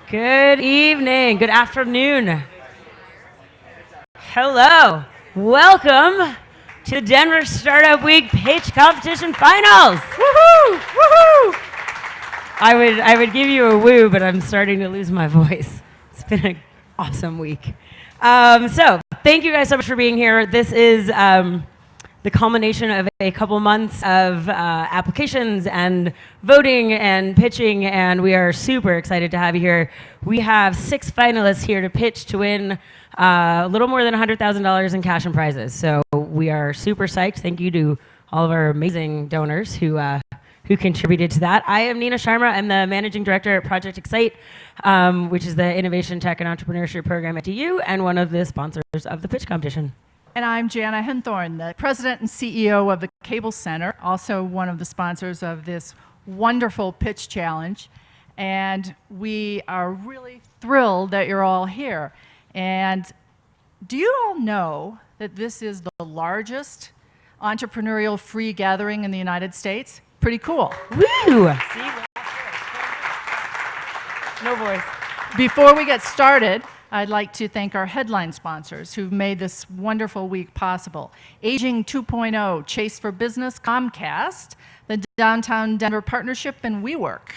Good evening, good afternoon. Hello, welcome to Denver Startup Week Pitch Competition Finals. Woohoo! Woohoo! I would give you a woo, but I'm starting to lose my voice. It's been an awesome week. So thank you guys so much for being here. This is the culmination of a couple months of applications and voting and pitching, and we are super excited to have you here. We have 6 finalists here to pitch to win a little more than $100,000 in cash and prizes. So we are super psyched. Thank you to all of our amazing donors who contributed to that. I am Nina Sharma. I'm the Managing Director at Project Excite, which is the Innovation, Tech, and Entrepreneurship program at DU, and one of the sponsors of the pitch competition. And I'm Jana Henthorn, the President and CEO of the Cable Center, also one of the sponsors of this wonderful pitch challenge. And we are really thrilled that you're all here. And do you all know that this is the largest entrepreneurial free gathering in the United States? Pretty cool. Woo! No voice. Before we get started, I'd like to thank our headline sponsors who've made this wonderful week possible. Aging 2.0, Chase for Business, Comcast, the Downtown Denver Partnership, and WeWork.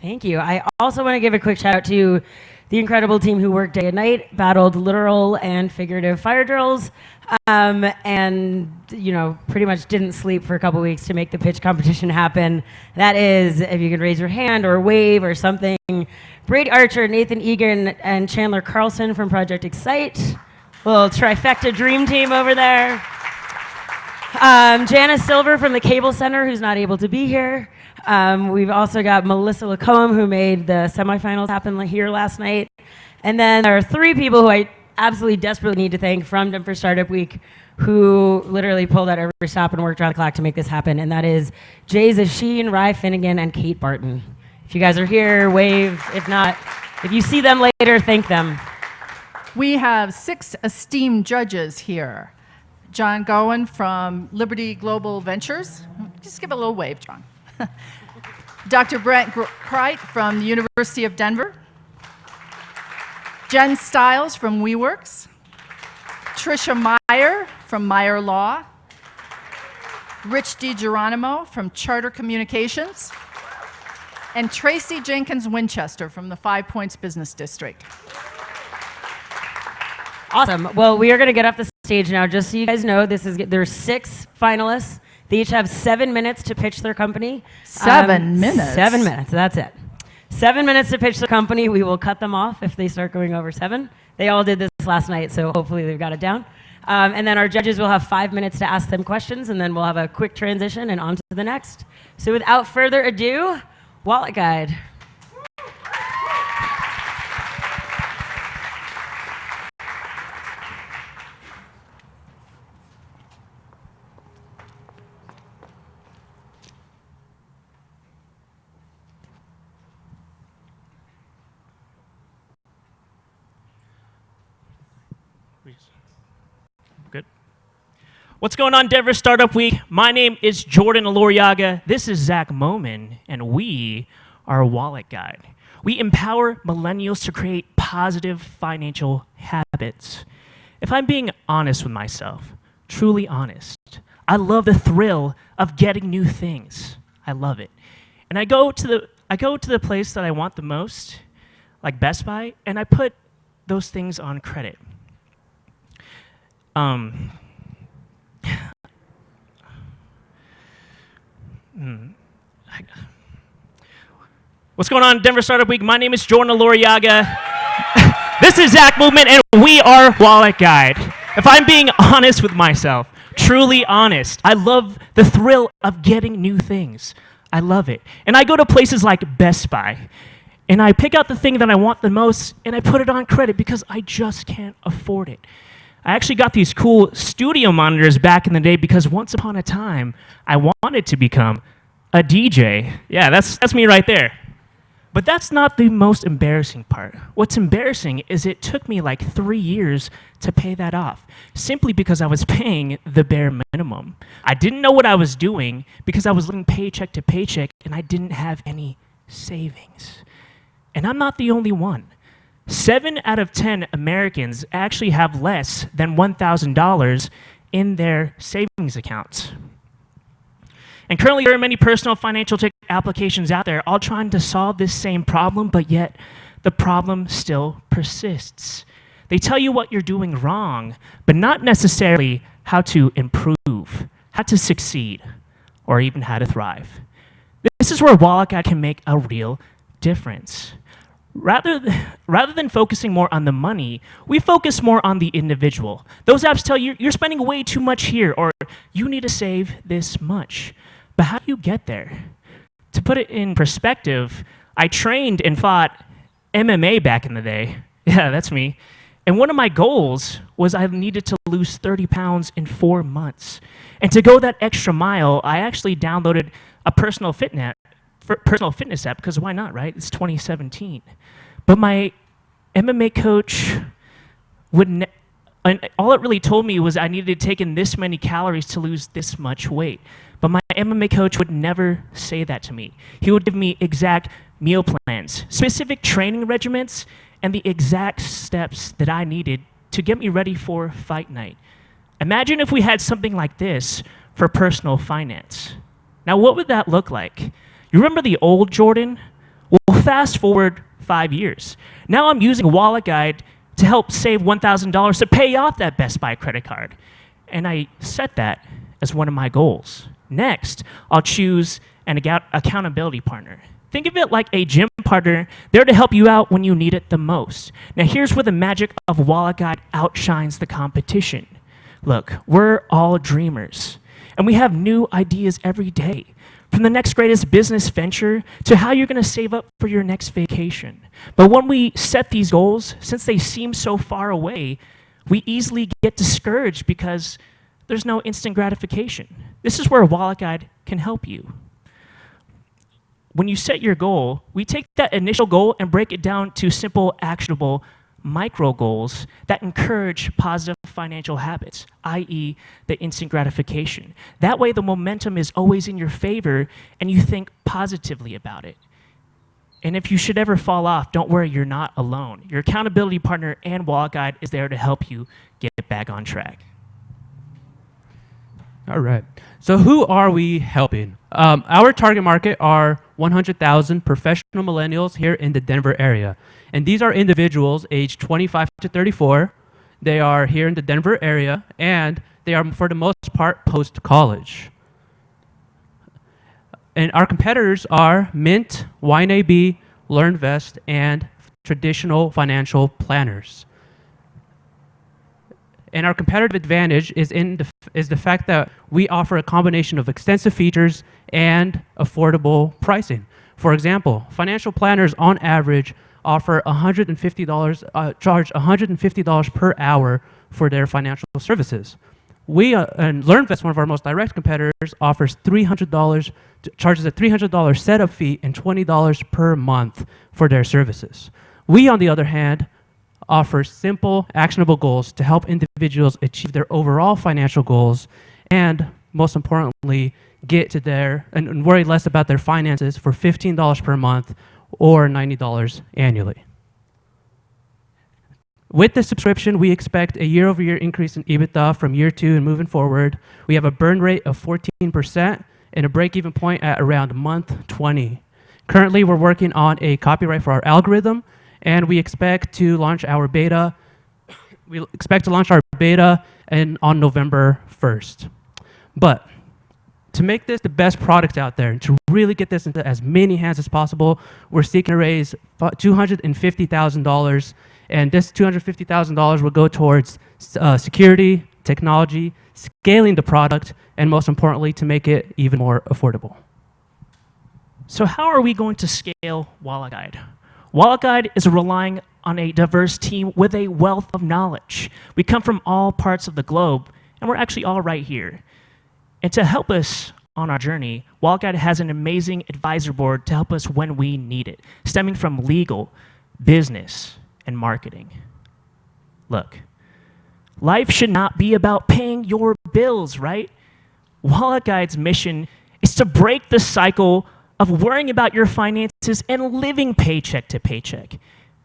Thank you. I also want to give a quick shout out to the incredible team who worked day and night, battled literal and figurative fire drills, and pretty much didn't sleep for a couple weeks to make the pitch competition happen. That is, if you could raise your hand or wave or something, Brady Archer, Nathan Egan, and Chandler Carlson from Project Excite. Little trifecta dream team over there. Janice Silver from the Cable Center, who's not able to be here. We've also got Melissa Lacombe, who made the semifinals happen here last night. And then there are 3 people who I absolutely desperately need to thank from Denver Startup Week, who literally pulled out every stop and worked around the clock to make this happen. And that is Jay Zasheen, Rye Finnegan, and Kate Barton. If you guys are here, wave. If not, if you see them later, thank them. We have 6 esteemed judges here. John Gowen from Liberty Global Ventures. Just give a little wave, John. Dr. Brent Kreit from the University of Denver. Jen Stiles from WeWorks. Tricia Meyer from Meyer Law. Rich DiGeronimo from Charter Communications. And Tracy Jenkins Winchester from the 5 Points Business District. Awesome. Well, we are going to get off the stage now. Just so you guys know, there's 6 finalists. They each have 7 minutes to pitch their company. 7 minutes? 7 minutes, that's it. 7 minutes to pitch the company. We will cut them off if they start going over 7. They all did this last night, so hopefully they've got it down. And then our judges will have 5 minutes to ask them questions, and then we'll have a quick transition and on to the next. So without further ado, Wallet Guide. Good. What's going on, Denver Startup Week? My name is Jordan Aloriaga. This is Zach Moman, and we are Wallet Guide. We empower millennials to create positive financial habits. If I'm being honest with myself, truly honest, I love the thrill of getting new things. I love it. And I go to the place that I want the most, like Best Buy, and I put those things on credit. What's going on, Denver Startup Week? My name is Jordan Aloriaga. This is Zach Movement, and we are Wallet Guide. If I'm being honest with myself, truly honest, I love the thrill of getting new things. I love it. And I go to places like Best Buy, and I pick out the thing that I want the most, and I put it on credit because I just can't afford it. I actually got these cool studio monitors back in the day because once upon a time, I wanted to become a DJ. Yeah, that's me right there. But that's not the most embarrassing part. What's embarrassing is it took me like 3 years to pay that off, simply because I was paying the bare minimum. I didn't know what I was doing because I was living paycheck to paycheck and I didn't have any savings. And I'm not the only one. 7 out of 10 Americans actually have less than $1,000 in their savings accounts. And currently, there are many personal financial tech applications out there all trying to solve this same problem, but yet the problem still persists. They tell you what you're doing wrong, but not necessarily how to improve, how to succeed, or even how to thrive. This is where Wallet Guide can make a real difference. Rather than focusing more on the money, we focus more on the individual. Those apps tell you you're spending way too much here, or you need to save this much. But how do you get there? To put it in perspective, I trained and fought MMA back in the day. Yeah, that's me. And one of my goals was I needed to lose 30 pounds in 4 months. And to go that extra mile, I actually downloaded a personal fitness app, because why not, right? It's 2017. But my MMA coach and all it really told me was I needed to take in this many calories to lose this much weight. But my MMA coach would never say that to me. He would give me exact meal plans, specific training regimens, and the exact steps that I needed to get me ready for fight night. Imagine if we had something like this for personal finance. Now, what would that look like? You remember the old Jordan? Well, fast forward 5 years. Now I'm using Wallet Guide to help save $1,000 to pay off that Best Buy credit card. And I set that as one of my goals. Next, I'll choose an accountability partner. Think of it like a gym partner there to help you out when you need it the most. Now here's where the magic of Wallet Guide outshines the competition. Look, we're all dreamers, and we have new ideas every day. From the next greatest business venture to how you're going to save up for your next vacation. But when we set these goals, since they seem so far away, we easily get discouraged because there's no instant gratification. This is where Wallet Guide can help you. When you set your goal, we take that initial goal and break it down to simple, actionable micro goals that encourage positive financial habits, i.e. the instant gratification. That way the momentum is always in your favor and you think positively about it. And if you should ever fall off, don't worry, you're not alone. Your accountability partner and Wallet Guide is there to help you get back on track. All right. So who are we helping? Our target market are 100,000 professional millennials here in the Denver area. And these are individuals aged 25 to 34. They are here in the Denver area, and they are, for the most part, post-college. And our competitors are Mint, YNAB, LearnVest, and traditional financial planners. And our competitive advantage is the fact that we offer a combination of extensive features and affordable pricing. For example, financial planners on average offer $150, charge $150 per hour for their financial services. And LearnVest, one of our most direct competitors, offers $300, charges a $300 setup fee and $20 per month for their services. We, on the other hand, offer simple, actionable goals to help individuals achieve their overall financial goals and, most importantly, get to and worry less about their finances for $15 per month or $90 annually. With the subscription, we expect a year-over-year increase in EBITDA from year 2 and moving forward. We have a burn rate of 14% and a break-even point at around month 20. Currently, we're working on a copyright for our algorithm, and we expect to launch our beta. We expect to launch our beta on November 1st. But to make this the best product out there and to really get this into as many hands as possible, we're seeking to raise $250,000, and this $250,000 will go towards security, technology, scaling the product, and most importantly, to make it even more affordable. So how are we going to scale Wallet Guide? Wallet Guide is relying on a diverse team with a wealth of knowledge. We come from all parts of the globe, and we're actually all right here. And to help us on our journey, Wallet Guide has an amazing advisor board to help us when we need it, stemming from legal, business, and marketing. Look, life should not be about paying your bills, right? Wallet Guide's mission is to break the cycle of worrying about your finances and living paycheck to paycheck.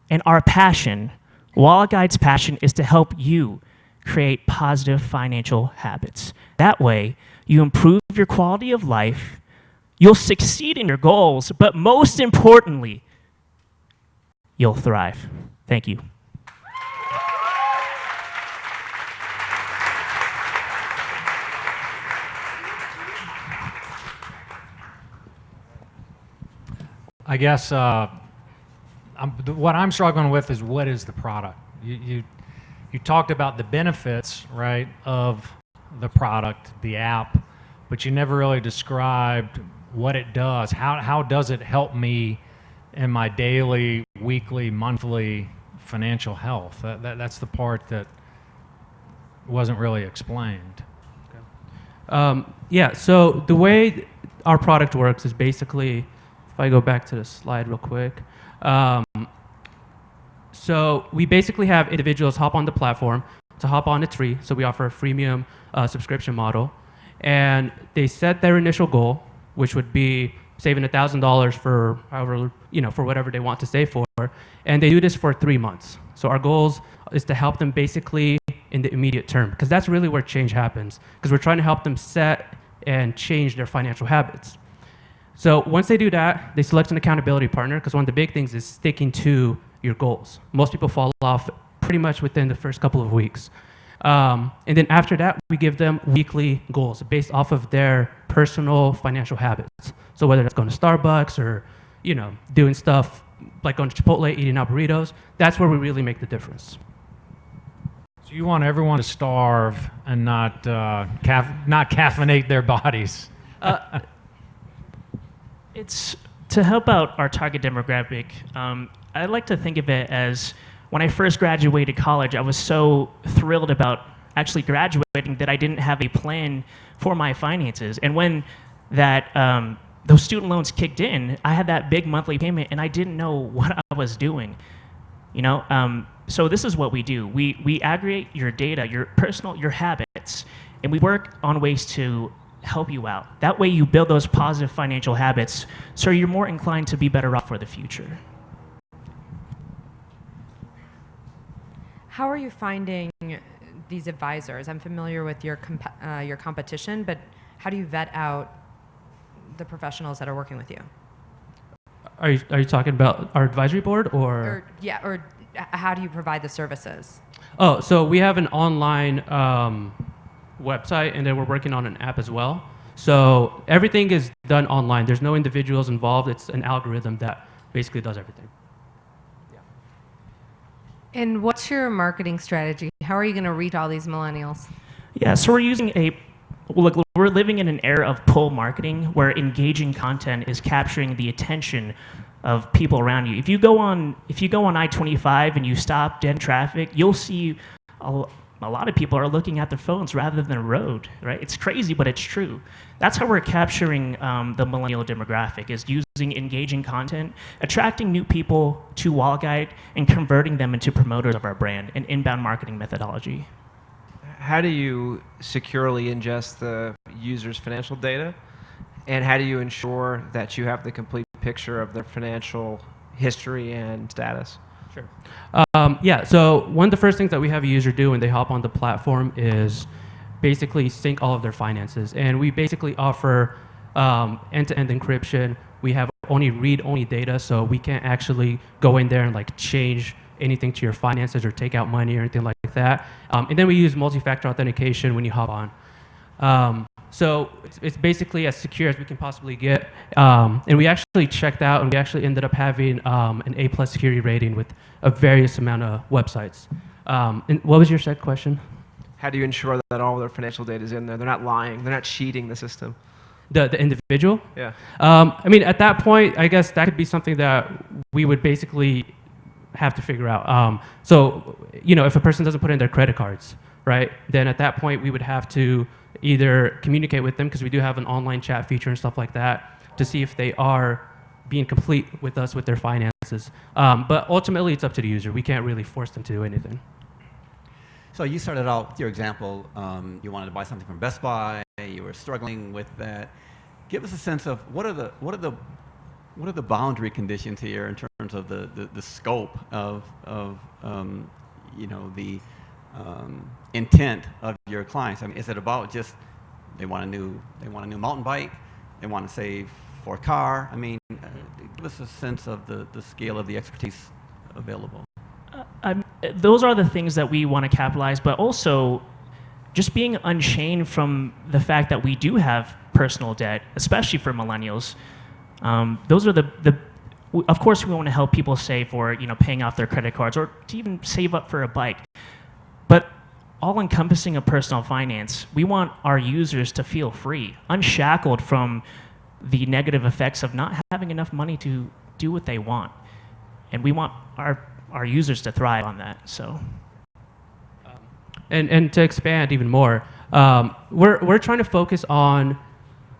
And our passion, Wallet Guide's passion, is to help you create positive financial habits. That way, you improve your quality of life, you'll succeed in your goals, but most importantly, you'll thrive. Thank you. I guess what I'm struggling with is what is the product? You talked about the benefits, right, of the product, the app, but you never really described what it does. How does it help me in my daily, weekly, monthly financial health? That's the part that wasn't really explained. Yeah, so the way our product works is basically, if I go back to the slide real quick. So we basically have individuals hop on the platform. To hop on, it's free, so we offer a freemium subscription model. And they set their initial goal, which would be saving $1,000 for however, for whatever they want to save for. And they do this for 3 months. So our goals is to help them basically in the immediate term, because that's really where change happens, because we're trying to help them set and change their financial habits. So once they do that, they select an accountability partner, because one of the big things is sticking to your goals. Most people fall off pretty much within the first couple of weeks. And then after that, we give them weekly goals based off of their personal financial habits. So whether that's going to Starbucks or, doing stuff like going to Chipotle, eating out burritos, that's where we really make the difference. So you want everyone to starve and not caffeinate their bodies. It's to help out our target demographic. I like to think of it as when I first graduated college, I was so thrilled about actually graduating that I didn't have a plan for my finances. And when those student loans kicked in, I had that big monthly payment, and I didn't know what I was doing. So this is what we do. We aggregate your data, your habits, and we work on ways to help you out. That way you build those positive financial habits so you're more inclined to be better off for the future. How are you finding these advisors? I'm familiar with your competition, but how do you vet out the professionals that are working with you? Are you talking about our advisory board Or how do you provide the services? Oh, so we have an online website, and then we're working on an app as well. So everything is done online. There's no individuals involved. It's an algorithm that basically does everything. And what's your marketing strategy? How are you going to reach all these millennials? Yeah, so we're living in an era of pull marketing where engaging content is capturing the attention of people around you. If you go on I-25 and you stop dead traffic, you'll see a lot of people are looking at their phones rather than the road, right? It's crazy, but it's true. That's how we're capturing the millennial demographic, is using engaging content, attracting new people to Wallet Guide, and converting them into promoters of our brand, an inbound marketing methodology. How do you securely ingest the user's financial data? And how do you ensure that you have the complete picture of their financial history and status? Sure. Yeah, so one of the first things that we have a user do when they hop on the platform is basically sync all of their finances. And we basically offer end-to-end encryption. We have only read-only data, so we can't actually go in there and change anything to your finances or take out money or anything like that. And then we use multi-factor authentication when you hop on. So it's basically as secure as we can possibly get. And we actually checked out, and we actually ended up having an A+ security rating with a various amount of websites. And what was your second question? How do you ensure that all of their financial data is in there? They're not lying. They're not cheating the system. The individual? Yeah. At that point, I guess that could be something that we would basically have to figure out. If a person doesn't put in their credit cards, right, then at that point we would have to either communicate with them, because we do have an online chat feature and stuff like that, to see if they are being complete with us with their finances. But ultimately, it's up to the user. We can't really force them to do anything. So you started out with your example, you wanted to buy something from Best Buy, you were struggling with that. Give us a sense of what are the what are the boundary conditions here in terms of the scope of you know, the intent of your clients? I mean, is it about just they want a new mountain bike, they want to save for a car? I mean, give us a sense of the scale of the expertise available. Those are the things that we want to capitalize, but also just being unchained from the fact that we do have personal debt, especially for millennials. Those are of course we want to help people save for, you know, paying off their credit cards or to even save up for a bike. But all encompassing of personal finance, we want our users to feel free, unshackled from the negative effects of not having enough money to do what they want. And we want our users to thrive on that. So, and to expand even more, we're trying to focus on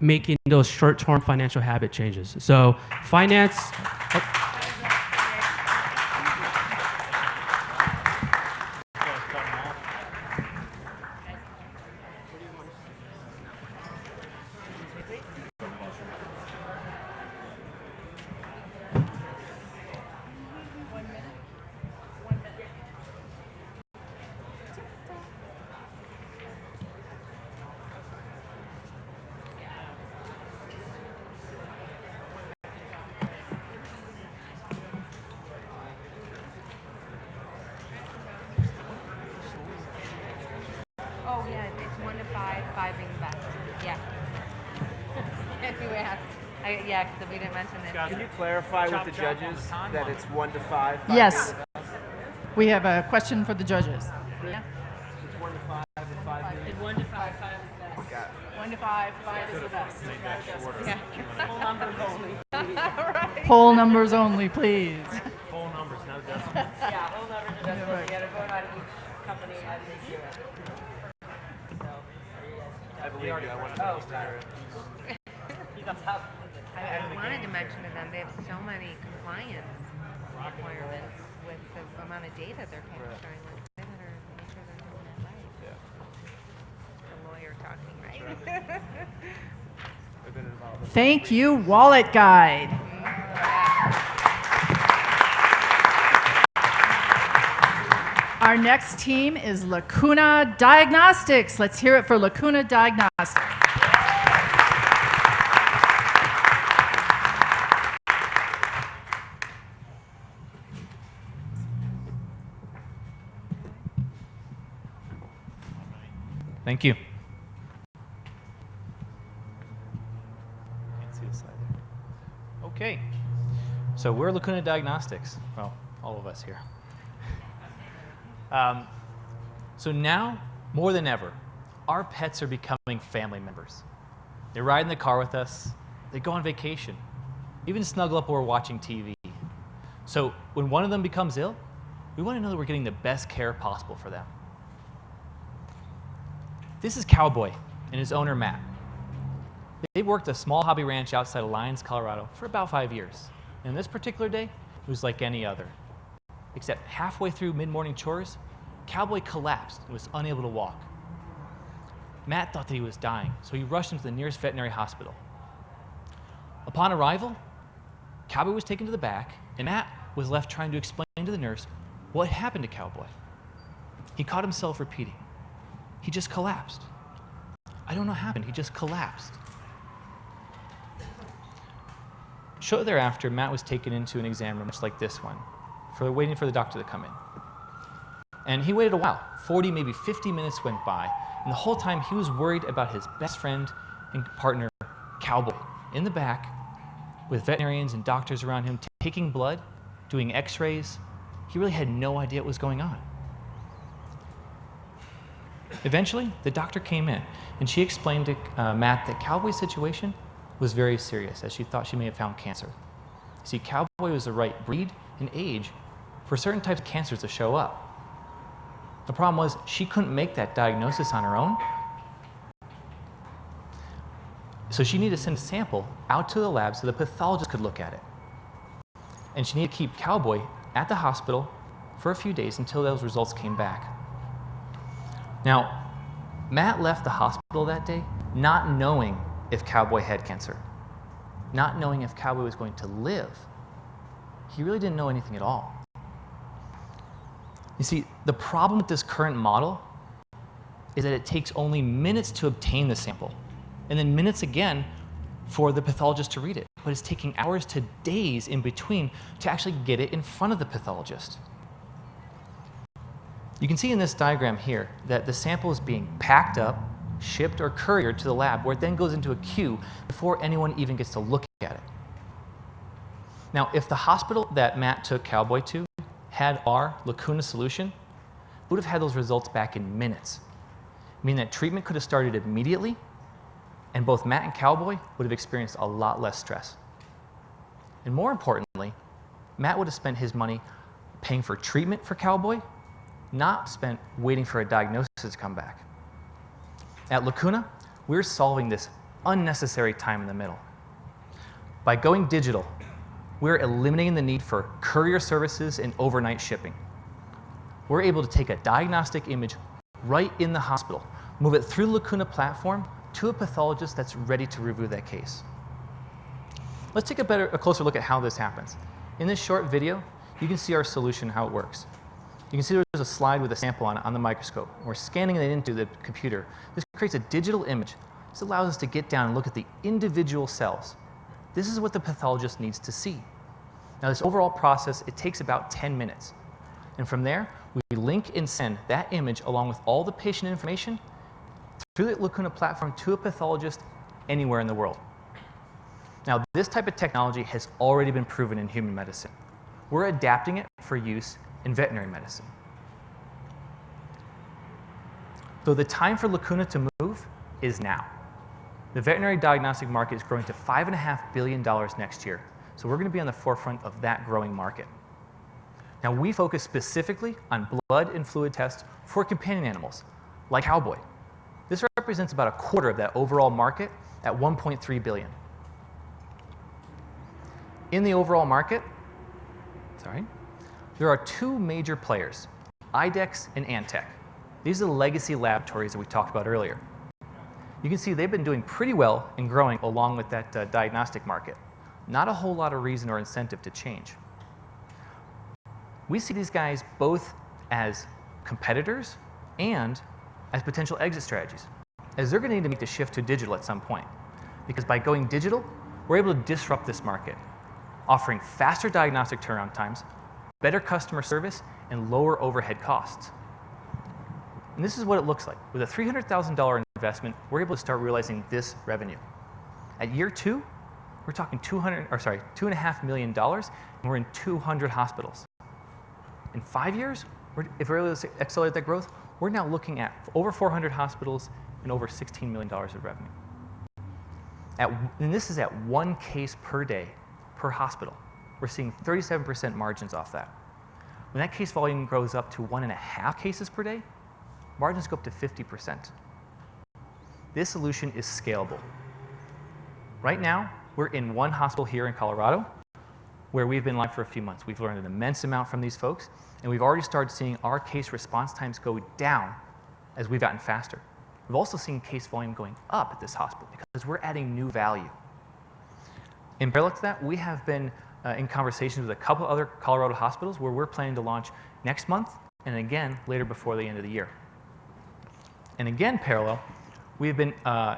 making those short-term financial habit changes. So finance. Oh, yeah, it's 1 to 5, 5 being the best. Yeah. Anyway, yeah, because we didn't mention it. Can you clarify with the judges that it's 1 to 5? Yes. We have a question for the judges. Yeah. It's 1 to 5 and 5 being 1 to 5, 5 is the best. Got it. 1 to 5, 5 is the best. Yeah. Whole numbers only. Right. Whole numbers only, please. Whole numbers, no decimals. Yeah, whole numbers are decimals. You gotta vote on each company as each year. I believe you. I want to know. He's on top. I wanted to mention to them, they have so many compliance requirements with the amount of data they're capturing. Like, they better make sure they're doing it right. Yeah. The lawyer talking, right? I've been involved in Thank you, Wallet Guide. Our next team is Lacuna Diagnostics. Let's hear it for Lacuna Diagnostics. Thank you. Can't see the slide there. Okay. So we're Lacuna Diagnostics. Well, all of us here. So now, more than ever, our pets are becoming family members. They ride in the car with us. They go on vacation. Even snuggle up while we're watching TV. So when one of them becomes ill, we want to know that we're getting the best care possible for them. This is Cowboy and his owner, Matt. They've worked a small hobby ranch outside of Lyons, Colorado for about 5 years. And this particular day, it was like any other. Except halfway through mid-morning chores, Cowboy collapsed and was unable to walk. Matt thought that he was dying, so he rushed him to the nearest veterinary hospital. Upon arrival, Cowboy was taken to the back, and Matt was left trying to explain to the nurse what happened to Cowboy. He caught himself repeating, "He just collapsed. I don't know what happened, he just collapsed." Shortly thereafter, Matt was taken into an exam room, much like this one, waiting for the doctor to come in. And he waited a while. 40, maybe 50 minutes went by, and the whole time he was worried about his best friend and partner, Cowboy, in the back with veterinarians and doctors around him taking blood, doing x-rays. He really had no idea what was going on. Eventually, the doctor came in, and she explained to Matt that Cowboy's situation was very serious, as she thought she may have found cancer. You see, Cowboy was the right breed and age for certain types of cancers to show up. The problem was she couldn't make that diagnosis on her own, so she needed to send a sample out to the lab so the pathologist could look at it. And she needed to keep Cowboy at the hospital for a few days until those results came back. Now, Matt left the hospital that day not knowing if Cowboy had cancer. not knowing if Cowboy was going to live. He really didn't know anything at all. You see, the problem with this current model is that it takes only minutes to obtain the sample, and then minutes again for the pathologist to read it. But it's taking hours to days in between to actually get it in front of the pathologist. You can see in this diagram here that the sample is being packed up, shipped, or couriered to the lab, where it then goes into a queue before anyone even gets to look at it. Now, if the hospital that Matt took Cowboy to had our Lacuna solution, we would have had those results back in minutes, meaning that treatment could have started immediately, and both Matt and Cowboy would have experienced a lot less stress. And more importantly, Matt would have spent his money paying for treatment for Cowboy, not spent waiting for a diagnosis to come back. At Lacuna, we're solving this unnecessary time in the middle. By going digital, we're eliminating the need for courier services and overnight shipping. We're able to take a diagnostic image right in the hospital, move it through the Lacuna platform to a pathologist that's ready to review that case. Let's take a closer look at how this happens. In this short video, you can see our solution, how it works. You can see there's a slide with a sample on the microscope. We're scanning it into the computer. This creates a digital image. This allows us to get down and look at the individual cells. This is what the pathologist needs to see. Now, this overall process, it takes about 10 minutes. And from there, we link and send that image along with all the patient information through the Lacuna platform to a pathologist anywhere in the world. Now, this type of technology has already been proven in human medicine. We're adapting it for use in veterinary medicine. So the time for Lacuna to move is now. The veterinary diagnostic market is growing to $5.5 billion next year. So we're going to be on the forefront of that growing market. Now, we focus specifically on blood and fluid tests for companion animals, like Cowboy. This represents about a quarter of that overall market at $1.3 billion. In the overall market, there are two major players, IDEXX and Antech. These are the legacy laboratories that we talked about earlier. You can see they've been doing pretty well and growing along with that diagnostic market. Not a whole lot of reason or incentive to change. We see these guys both as competitors and as potential exit strategies, as they're going to need to make the shift to digital at some point. Because by going digital, we're able to disrupt this market, offering faster diagnostic turnaround times, better customer service, and lower overhead costs. And this is what it looks like. With a $300,000 investment, we're able to start realizing this revenue. At year 2, we're talking $2.5 million, and we're in 200 hospitals. In 5 years, if we're able to accelerate that growth, we're now looking at over 400 hospitals and over $16 million of revenue. And this is at 1 case per day per hospital. We're seeing 37% margins off that. When that case volume grows up to 1.5 cases per day, margins go up to 50%. This solution is scalable. Right now, we're in one hospital here in Colorado where we've been live for a few months. We've learned an immense amount from these folks, and we've already started seeing our case response times go down as we've gotten faster. We've also seen case volume going up at this hospital because we're adding new value. In parallel to that, we have been in conversations with a couple other Colorado hospitals where we're planning to launch next month and again later before the end of the year. And again, parallel, we've been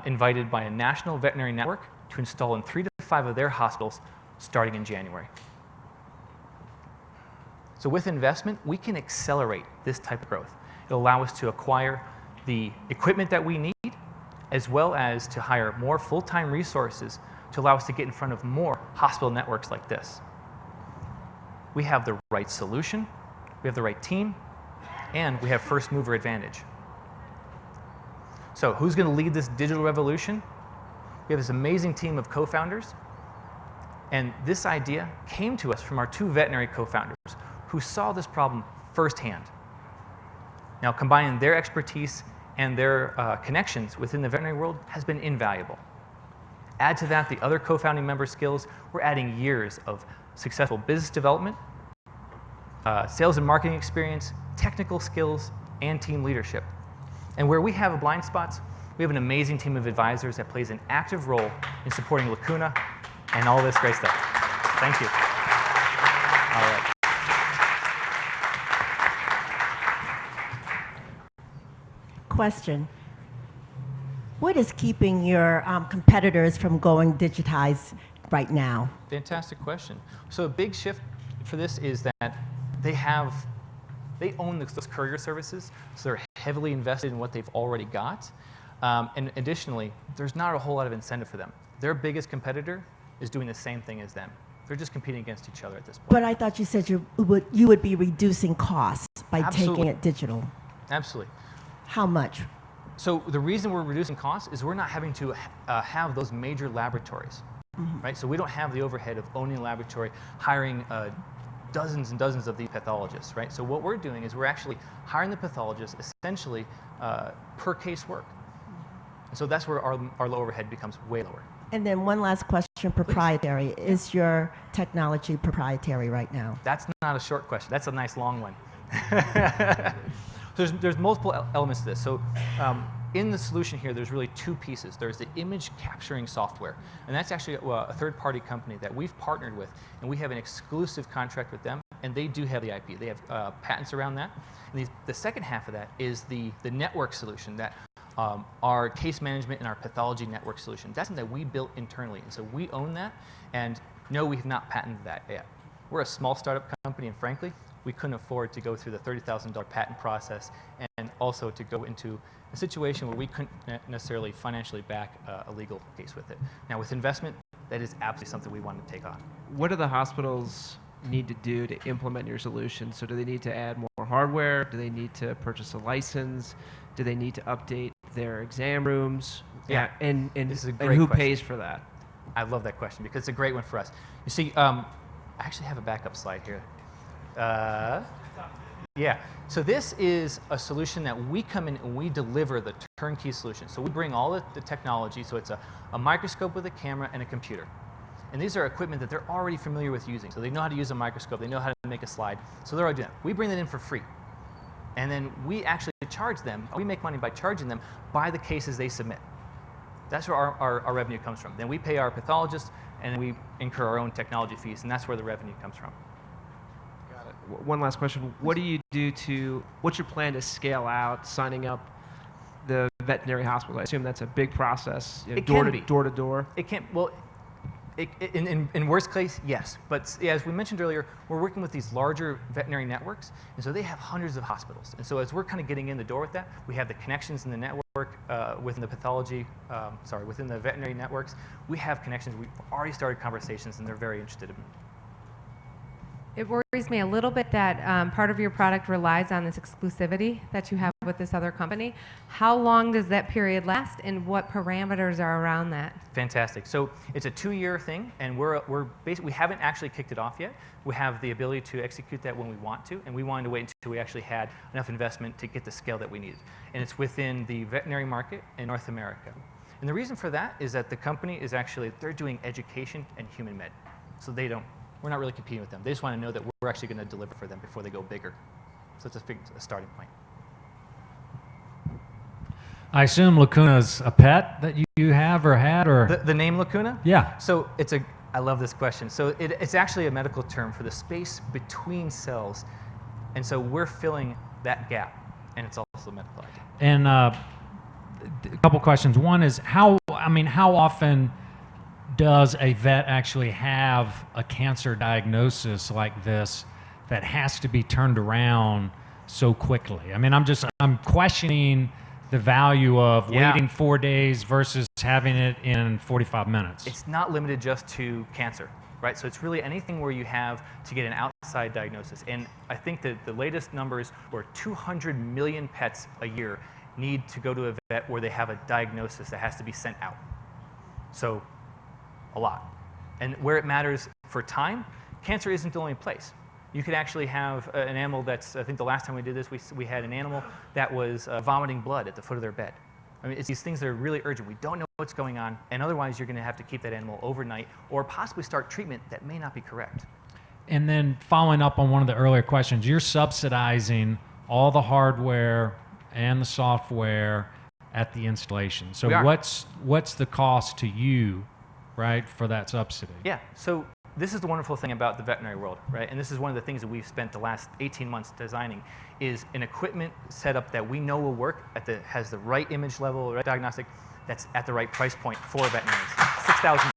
invited by a national veterinary network to install in 3 to 5 of their hospitals starting in January. So with investment, we can accelerate this type of growth. It'll allow us to acquire the equipment that we need, as well as to hire more full-time resources to allow us to get in front of more hospital networks like this. We have the right solution, we have the right team, and we have first mover advantage. So who's going to lead this digital revolution? We have this amazing team of co-founders, and this idea came to us from our 2 veterinary co-founders who saw this problem firsthand. Now, combining their expertise and their connections within the veterinary world has been invaluable. Add to that the other co-founding member skills, we're adding years of successful business development, sales and marketing experience, technical skills, and team leadership. And where we have blind spots, we have an amazing team of advisors that plays an active role in supporting Lacuna and all this great stuff. Thank you. All right. Question. What is keeping your competitors from going digitized right now? Fantastic question. So a big shift for this is that they own those courier services, so they're heavily invested in what they've already got. And additionally, there's not a whole lot of incentive for them. Their biggest competitor is doing the same thing as them. They're just competing against each other at this point. But I thought you said you would be reducing costs by taking it digital. Absolutely. How much? So the reason we're reducing costs is we're not having to have those major laboratories, right? So we don't have the overhead of owning a laboratory, hiring dozens and dozens of these pathologists, right? So what we're doing is we're actually hiring the pathologists essentially per case work. And so that's where our overhead becomes way lower. And then one last question, proprietary. Is your technology proprietary right now? That's not a short question. That's a nice long one. There's multiple elements to this. So in the solution here, there's really two pieces. There's the image capturing software, and that's actually a third-party company that we've partnered with, and we have an exclusive contract with them, and they do have the IP. They have patents around that. And the second half of that is the network solution that our case management and our pathology network solution. That's something that we built internally, and so we own that, and no, we have not patented that yet. We're a small startup company, and frankly, we couldn't afford to go through the $30,000 patent process and also to go into a situation where we couldn't necessarily financially back a legal case with it. Now, with investment, that is absolutely something we want to take on. What do the hospitals need to do to implement your solution? So do they need to add more hardware? Do they need to purchase a license? Do they need to update their exam rooms? Yeah, and this is a and great who question. pays for that? I love that question because it's a great one for us. You see, I actually have a backup slide here. Yeah, so this is a solution that we come in and we deliver the turnkey solution. So we bring all the technology, so it's a microscope with a camera and a computer. And these are equipment that they're already familiar with using. So they know how to use a microscope, they know how to make a slide. So they're already doing that. We bring that in for free. And then we actually charge them, we make money by charging them by the cases they submit. That's where our revenue comes from. Then we pay our pathologists and we incur our own technology fees, and that's where the revenue comes from. Got it. One last question. What do you do what's your plan to scale out signing up the veterinary hospitals? I assume that's a big process, It door can to be. door to door. It can't, well, in worst case, yes. But yeah, as we mentioned earlier, we're working with these larger veterinary networks, and so they have hundreds of hospitals. And so as we're kind of getting in the door with that, we have the connections in the network within the within the veterinary networks. We have connections. We've already started conversations, and they're very interested in. It worries me a little bit that part of your product relies on this exclusivity that you have with this other company. How long does that period last, and what parameters are around that? Fantastic. So it's a 2-year thing, and we haven't actually kicked it off yet. We have the ability to execute that when we want to, and we wanted to wait until we actually had enough investment to get the scale that we needed. And it's within the veterinary market in North America. And the reason for that is that the company is actually, they're doing education and human med. So we're not really competing with them. They just want to know that we're actually going to deliver for them before they go bigger. So it's a starting point. I assume Lacuna's a pet that you have or had, or The name Lacuna? yeah. So I love this question. So it's actually a medical term for the space between cells. And so we're filling that gap, and it's also a medical idea. And a couple questions. One is how often does a vet actually have a cancer diagnosis like this that has to be turned around so quickly? I mean, I'm questioning the value of waiting 4 days versus having it in 45 minutes. It's not limited just to cancer, right? So it's really anything where you have to get an outside diagnosis. And I think that the latest numbers were 200 million pets a year need to go to a vet where they have a diagnosis that has to be sent out. So a lot. And where it matters for time, cancer isn't the only place. You could actually have an animal that's, I think the last time we did this, we had an animal that was vomiting blood at the foot of their bed. I mean, it's these things that are really urgent. We don't know what's going on, and otherwise you're going to have to keep that animal overnight or possibly start treatment that may not be correct. And then following up on one of the earlier questions, you're subsidizing all the hardware and the software at the installation. So what's the cost to you right, for that subsidy? Yeah, so this is the wonderful thing about the veterinary world, right? And this is one of the things that we've spent the last 18 months designing is an equipment setup that we know will work has the right image level, right diagnostic, that's at the right price point for veterinarians. $6,000.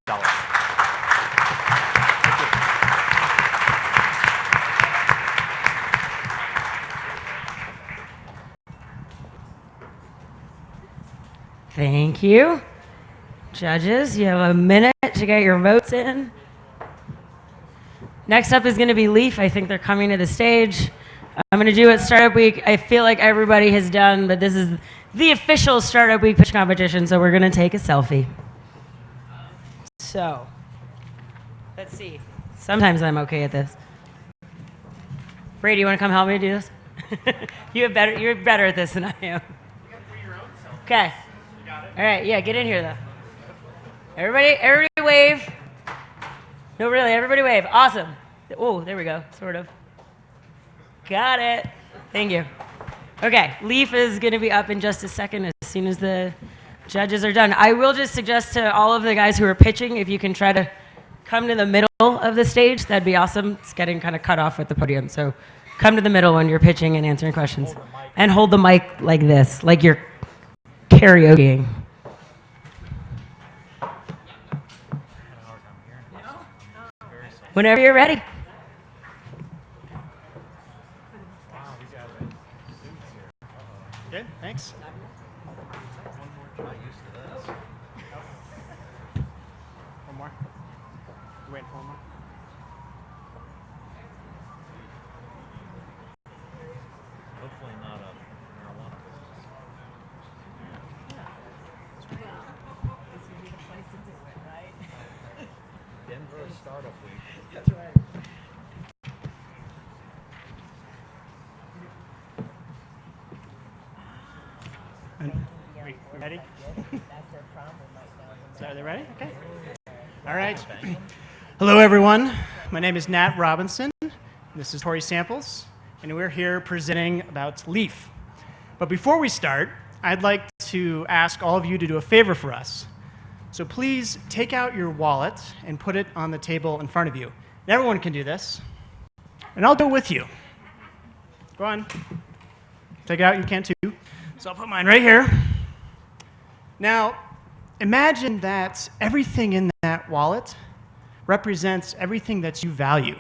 Thank you. Judges, you have a minute to get your votes in. Next up is going to be Leaf. I think they're coming to the stage. I'm going to do what Startup Week I feel like everybody has done, but this is the official Startup Week pitch competition, so we're going to take a selfie. So, let's see. Sometimes I'm okay at this. Brady, you want to come help me do this? You're better at this than I am. Okay. All right, yeah, get in here though. Everybody wave. No, really, everybody wave. Awesome. Oh, there we go, sort of. Got it. Thank you. Okay, Leaf is going to be up in just a second as soon as the judges are done. I will just suggest to all of the guys who are pitching, if you can try to come to the middle of the stage, that'd be awesome. It's getting kind of cut off at the podium, so come to the middle when you're pitching and answering questions. And hold the mic like this, like you're karaokeing. Whenever you're ready. Good, thanks. One more. You're waiting for one more. Hopefully not a marijuana business. This would be the place to do it, right? Denver Startup Week. That's right. Ready? So are they ready? Okay. All right. Hello, everyone. My name is Nat Robinson. This is Tori Samples, and we're here presenting about Leaf. But before we start, I'd like to ask all of you to do a favor for us. So please take out your wallet and put it on the table in front of you. And everyone can do this. And I'll do it with you. Go on. Take it out, you can too. So I'll put mine right here. Now, imagine that everything in that wallet represents everything that you value.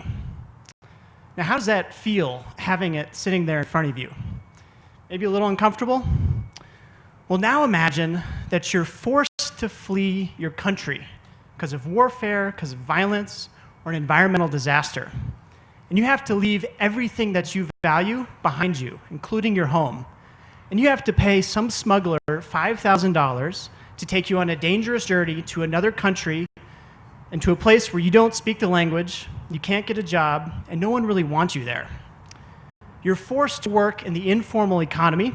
Now, how does that feel, having it sitting there in front of you? Maybe a little uncomfortable? Well, now imagine that you're forced to flee your country because of warfare, because of violence, or an environmental disaster. And you have to leave everything that you value behind you, including your home. And you have to pay some smuggler $5,000 to take you on a dangerous journey to another country and to a place where you don't speak the language, you can't get a job, and no one really wants you there. You're forced to work in the informal economy,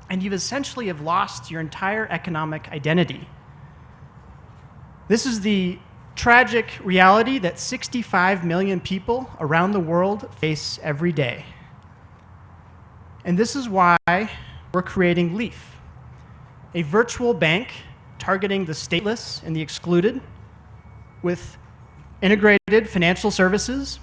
and you've essentially have lost your entire economic identity. This is the tragic reality that 65 million people around the world face every day. And this is why we're creating Leaf, a virtual bank targeting the stateless and the excluded with integrated financial services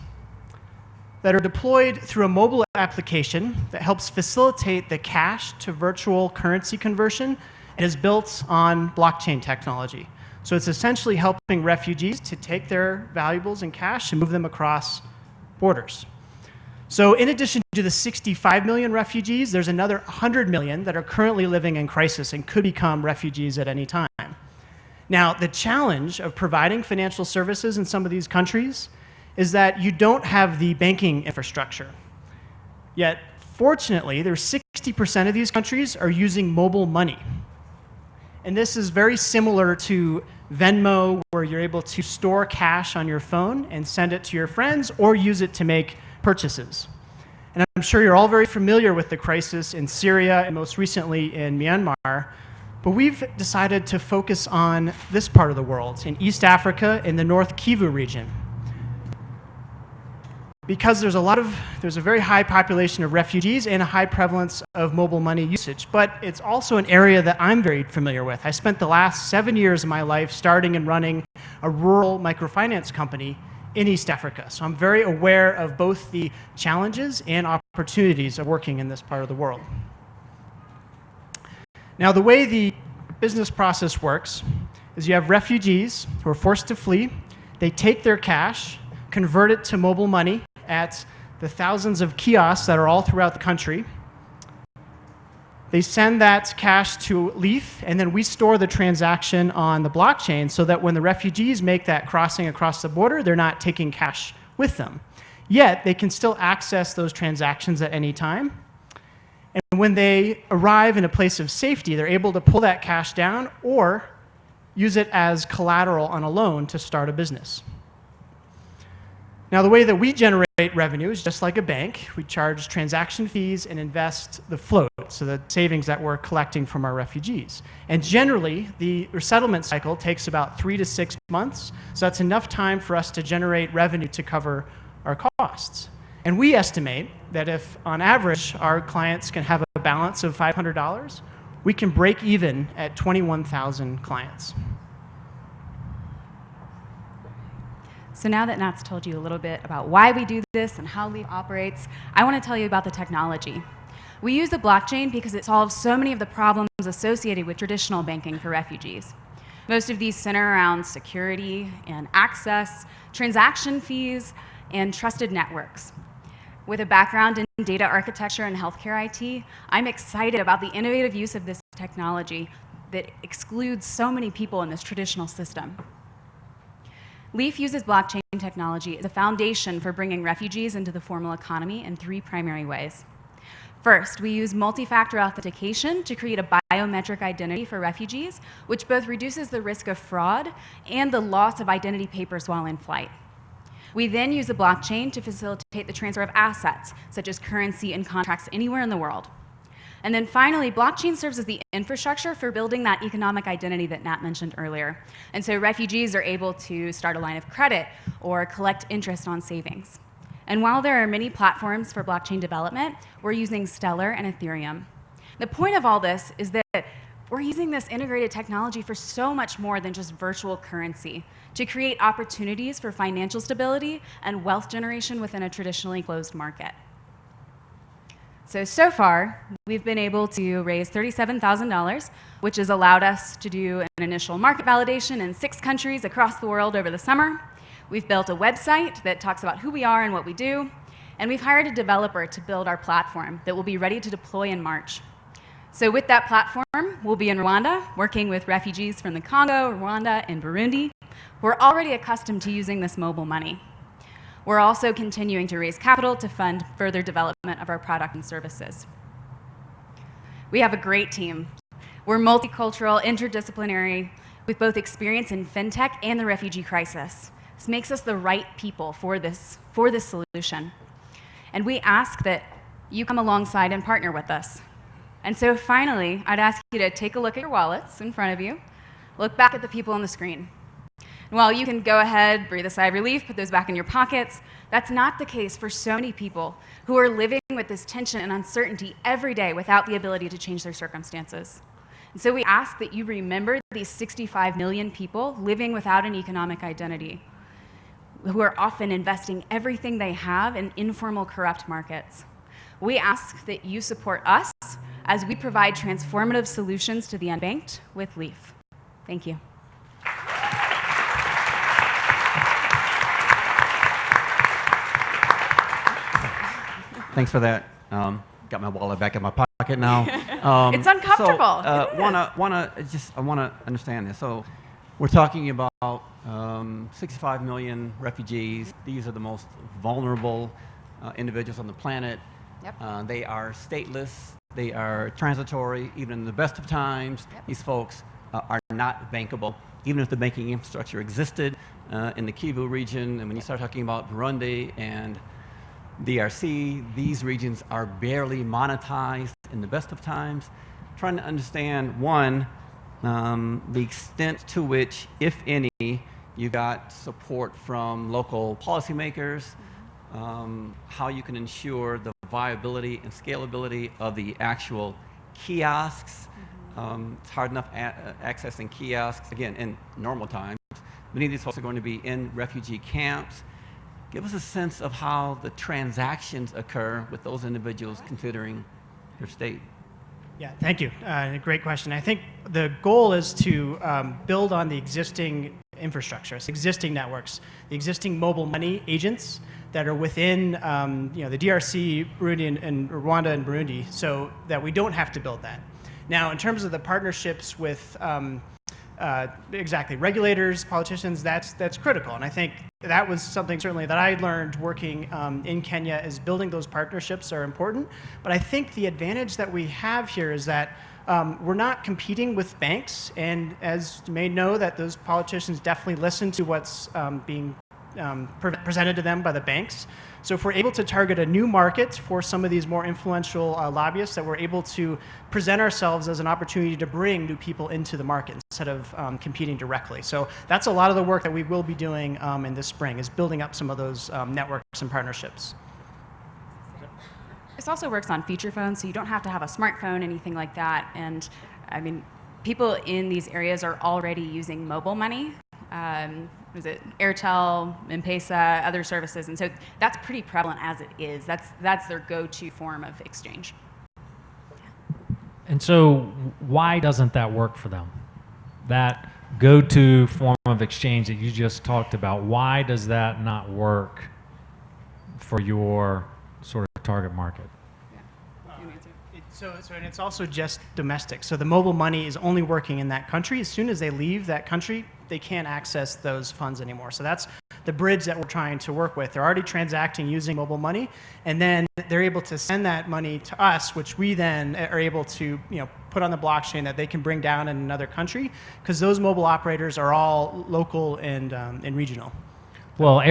that are deployed through a mobile application that helps facilitate the cash to virtual currency conversion and is built on blockchain technology. So it's essentially helping refugees to take their valuables and cash and move them across borders. So in addition to the 65 million refugees, there's another 100 million that are currently living in crisis and could become refugees at any time. Now, the challenge of providing financial services in some of these countries is that you don't have the banking infrastructure. Yet, fortunately, there's 60% of these countries are using mobile money. And this is very similar to Venmo, where you're able to store cash on your phone and send it to your friends or use it to make purchases. And I'm sure you're all very familiar with the crisis in Syria and most recently in Myanmar, but we've decided to focus on this part of the world, in East Africa, in the North Kivu region. because there's a very high population of refugees and a high prevalence of mobile money usage. But it's also an area that I'm very familiar with. I spent the last 7 years of my life starting and running a rural microfinance company in East Africa. So I'm very aware of both the challenges and opportunities of working in this part of the world. Now, the way the business process works is you have refugees who are forced to flee. They take their cash, convert it to mobile money at the thousands of kiosks that are all throughout the country. They send that cash to Leaf, and then we store the transaction on the blockchain so that when the refugees make that crossing across the border, they're not taking cash with them. Yet, they can still access those transactions at any time. And when they arrive in a place of safety, they're able to pull that cash down or use it as collateral on a loan to start a business. Now, the way that we generate revenue is just like a bank. We charge transaction fees and invest the float, so the savings that we're collecting from our refugees. And generally, the resettlement cycle takes about 3 to 6 months, so that's enough time for us to generate revenue to cover our costs. And we estimate that if, on average, our clients can have a balance of $500, we can break even at 21,000 clients. So now that Nat's told you a little bit about why we do this and how Leaf operates, I want to tell you about the technology. We use the blockchain because it solves so many of the problems associated with traditional banking for refugees. Most of these center around security and access, transaction fees, and trusted networks. With a background in data architecture and healthcare IT, I'm excited about the innovative use of this technology that excludes so many people in this traditional system. Leaf uses blockchain technology as a foundation for bringing refugees into the formal economy in 3 primary ways. First, we use multi-factor authentication to create a biometric identity for refugees, which both reduces the risk of fraud and the loss of identity papers while in flight. We then use the blockchain to facilitate the transfer of assets, such as currency and contracts anywhere in the world. And then finally, blockchain serves as the infrastructure for building that economic identity that Nat mentioned earlier. And so refugees are able to start a line of credit or collect interest on savings. And while there are many platforms for blockchain development, we're using Stellar and Ethereum. The point of all this is that we're using this integrated technology for so much more than just virtual currency, to create opportunities for financial stability and wealth generation within a traditionally closed market. So far, we've been able to raise $37,000, which has allowed us to do an initial market validation in 6 countries across the world over the summer. We've built a website that talks about who we are and what we do, and we've hired a developer to build our platform that will be ready to deploy in March. So with that platform, we'll be in Rwanda, working with refugees from the Congo, Rwanda, and Burundi, who are already accustomed to using this mobile money. We're also continuing to raise capital to fund further development of our product and services. We have a great team. We're multicultural, interdisciplinary, with both experience in fintech and the refugee crisis. This makes us the right people for this solution. And we ask that you come alongside and partner with us. And so finally, I'd ask you to take a look at your wallets in front of you, look back at the people on the screen. And while you can go ahead, breathe a sigh of relief, put those back in your pockets, that's not the case for so many people who are living with this tension and uncertainty every day without the ability to change their circumstances. And so we ask that you remember these 65 million people living without an economic identity, who are often investing everything they have in informal, corrupt markets. We ask that you support us as we provide transformative solutions to the unbanked with Leaf. Thank you. Thanks for that. Got my wallet back in my pocket now. It's uncomfortable. I want to understand this. So, we're talking about 65 million refugees. These are the most vulnerable individuals on the planet. Yep. They are stateless. They are transitory. Even in the best of times, Yep. these folks are not bankable. Even if the banking infrastructure existed in the Kivu region, and when you start talking about Burundi and DRC, these regions are barely monetized in the best of times. Trying to understand, one, the extent to which, if any, you got support from local policymakers, how you can ensure the viability and scalability of the actual kiosks. It's hard enough accessing kiosks, again, in normal times. Many of these folks are going to be in refugee camps. Give us a sense of how the transactions occur with those individuals considering their state. Yeah, thank you. Great question. I think the goal is to build on the existing infrastructure, existing networks, the existing mobile money agents that are within the DRC, Burundi, and Rwanda and Burundi, so that we don't have to build that. Now, in terms of the partnerships with exactly regulators, politicians, that's critical, and I think that was something certainly that I learned working in Kenya, is building those partnerships are important. But I think the advantage that we have here is that we're not competing with banks, and as you may know, that those politicians definitely listen to what's being presented to them by the banks. So if we're able to target a new market for some of these more influential lobbyists, that we're able to present ourselves as an opportunity to bring new people into the market instead of competing directly. So that's a lot of the work that we will be doing in this spring, is building up some of those networks and partnerships. This also works on feature phones, so you don't have to have a smartphone, anything like that. And I mean, people in these areas are already using mobile money. Was it Airtel, M-Pesa, other services, and so that's pretty prevalent as it is. That's their go-to form of exchange. And so why doesn't that work for them? That go-to form of exchange that you just talked about, why does that not work for your sort of target market? And it's also just domestic. So the mobile money is only working in that country. As soon as they leave that country, they can't access those funds anymore. So that's the bridge that we're trying to work with. They're already transacting using mobile money, and then they're able to send that money to us, which we then are able to put on the blockchain that they can bring down in another country, because those mobile operators are all local and regional. Well,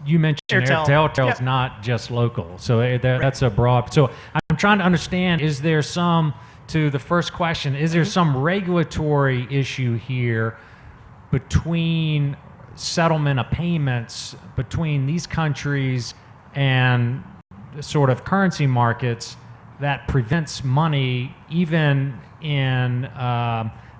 you mentioned Airtel. Airtel's not just local, so that's a broad. So I'm trying to understand: is there to the first question? Is there some regulatory issue here between settlement of payments between these countries and sort of currency markets that prevents money, even in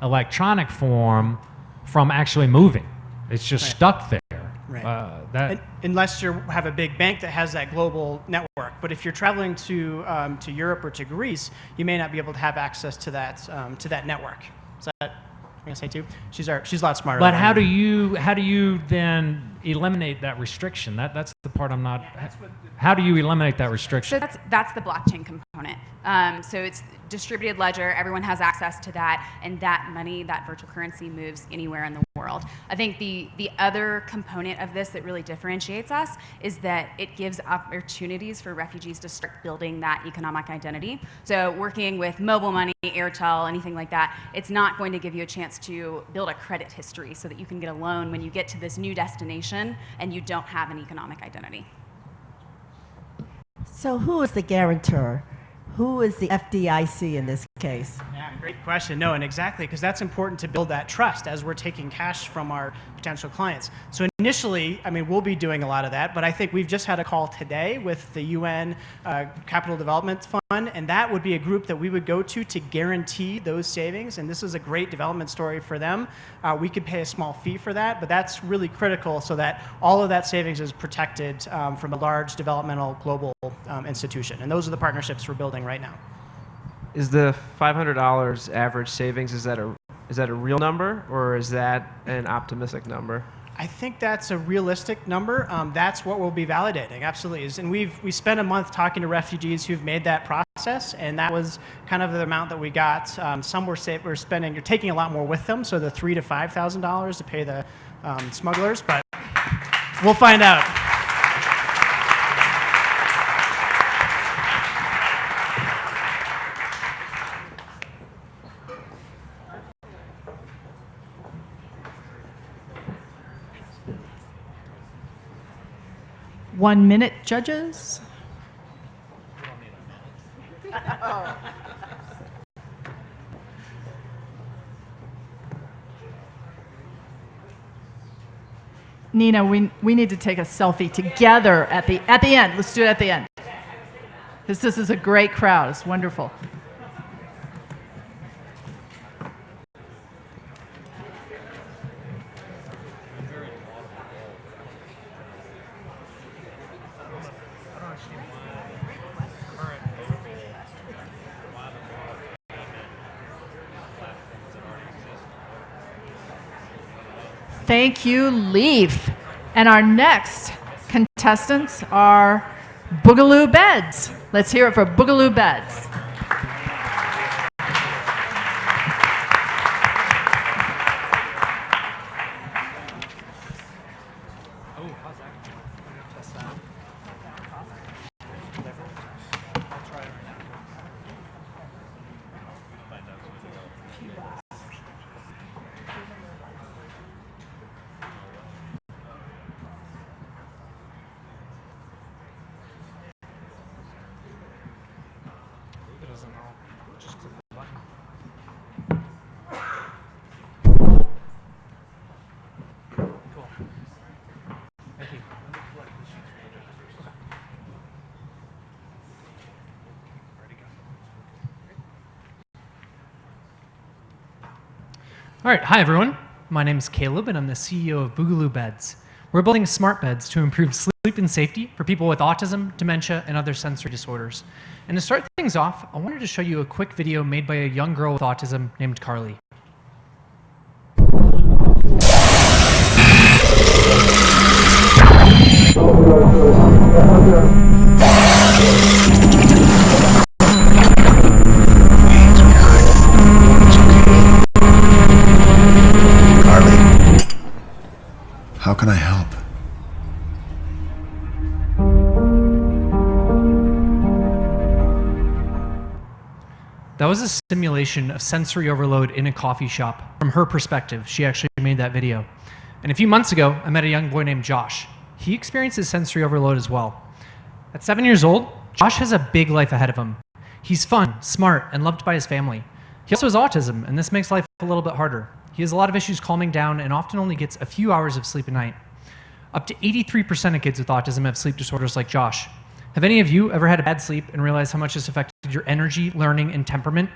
electronic form, from actually moving? It's just stuck there. Right. Unless you have a big bank that has that global network. But if you're traveling to Europe or to Greece, you may not be able to have access to that network. Is that I'm gonna say too? She's a lot smarter. But how do you then eliminate that restriction? That's the part I'm not. How do you eliminate that restriction? So that's the blockchain component. So it's distributed ledger. Everyone has access to that, and that money, that virtual currency, moves anywhere in the world. I think the other component of this that really differentiates us is that it gives opportunities for refugees to start building that economic identity. So working with mobile money, Airtel, anything like that, it's not going to give you a chance to build a credit history so that you can get a loan when you get to this new destination and you don't have an economic identity. So who is the guarantor? Who is the FDIC in this case? Yeah, great question. No, and exactly, because that's important to build that trust as we're taking cash from our potential clients. So initially, we'll be doing a lot of that, but I think we've just had a call today with the UN Capital Development Fund, and that would be a group that we would go to guarantee those savings, and this is a great development story for them. We could pay a small fee for that, but that's really critical so that all of that savings is protected from a large developmental global institution, and those are the partnerships we're building right now. Is the $500 average savings, is that a real number, or is that an optimistic number? I think that's a realistic number. That's what we'll be validating, absolutely. And we spent a month talking to refugees who've made that process, and that was kind of the amount that we got. Some were spending, you're taking a lot more with them, so the $3,000 to $5,000 to pay the smugglers, but we'll find out. One minute, judges. Nina, we need to take a selfie together at the end. Let's do it at the end. Because this is a great crowd. It's wonderful. Thank you, Leaf. And our next contestants are Boogaloo Beds. Let's hear it for Boogaloo Beds. All right, hi everyone. My name is Caleb and I'm the CEO of Boogaloo Beds. We're building smart beds to improve sleep and safety for people with autism, dementia, and other sensory disorders. And to start things off, I wanted to show you a quick video made by a young girl with autism named Carly. How can I help? That was a simulation of sensory overload in a coffee shop. From her perspective, she actually made that video. And a few months ago, I met a young boy named Josh. He experiences sensory overload as well. At 7 years old, Josh has a big life ahead of him. He's fun, smart, and loved by his family. He also has autism, and this makes life a little bit harder. He has a lot of issues calming down and often only gets a few hours of sleep a night. Up to 83% of kids with autism have sleep disorders like Josh. Have any of you ever had a bad sleep and realized how much this affected your energy, learning, and temperament?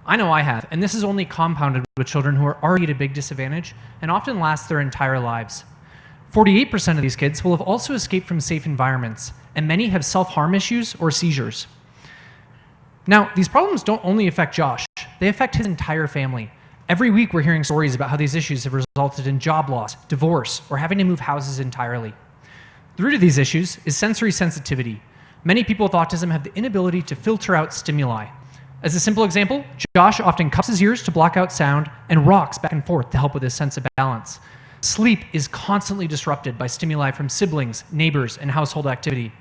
I know I have, and this is only compounded with children who are already at a big disadvantage and often last their entire lives. 48% of these kids will have also escaped from safe environments, and many have self-harm issues or seizures. Now, these problems don't only affect Josh, they affect his entire family. Every week we're hearing stories about how these issues have resulted in job loss, divorce, or having to move houses entirely. The root of these issues is sensory sensitivity. Many people with autism have the inability to filter out stimuli. As a simple example, Josh often cups his ears to block out sound and rocks back and forth to help with his sense of balance. Sleep is constantly disrupted by stimuli from siblings, neighbors, and household activity.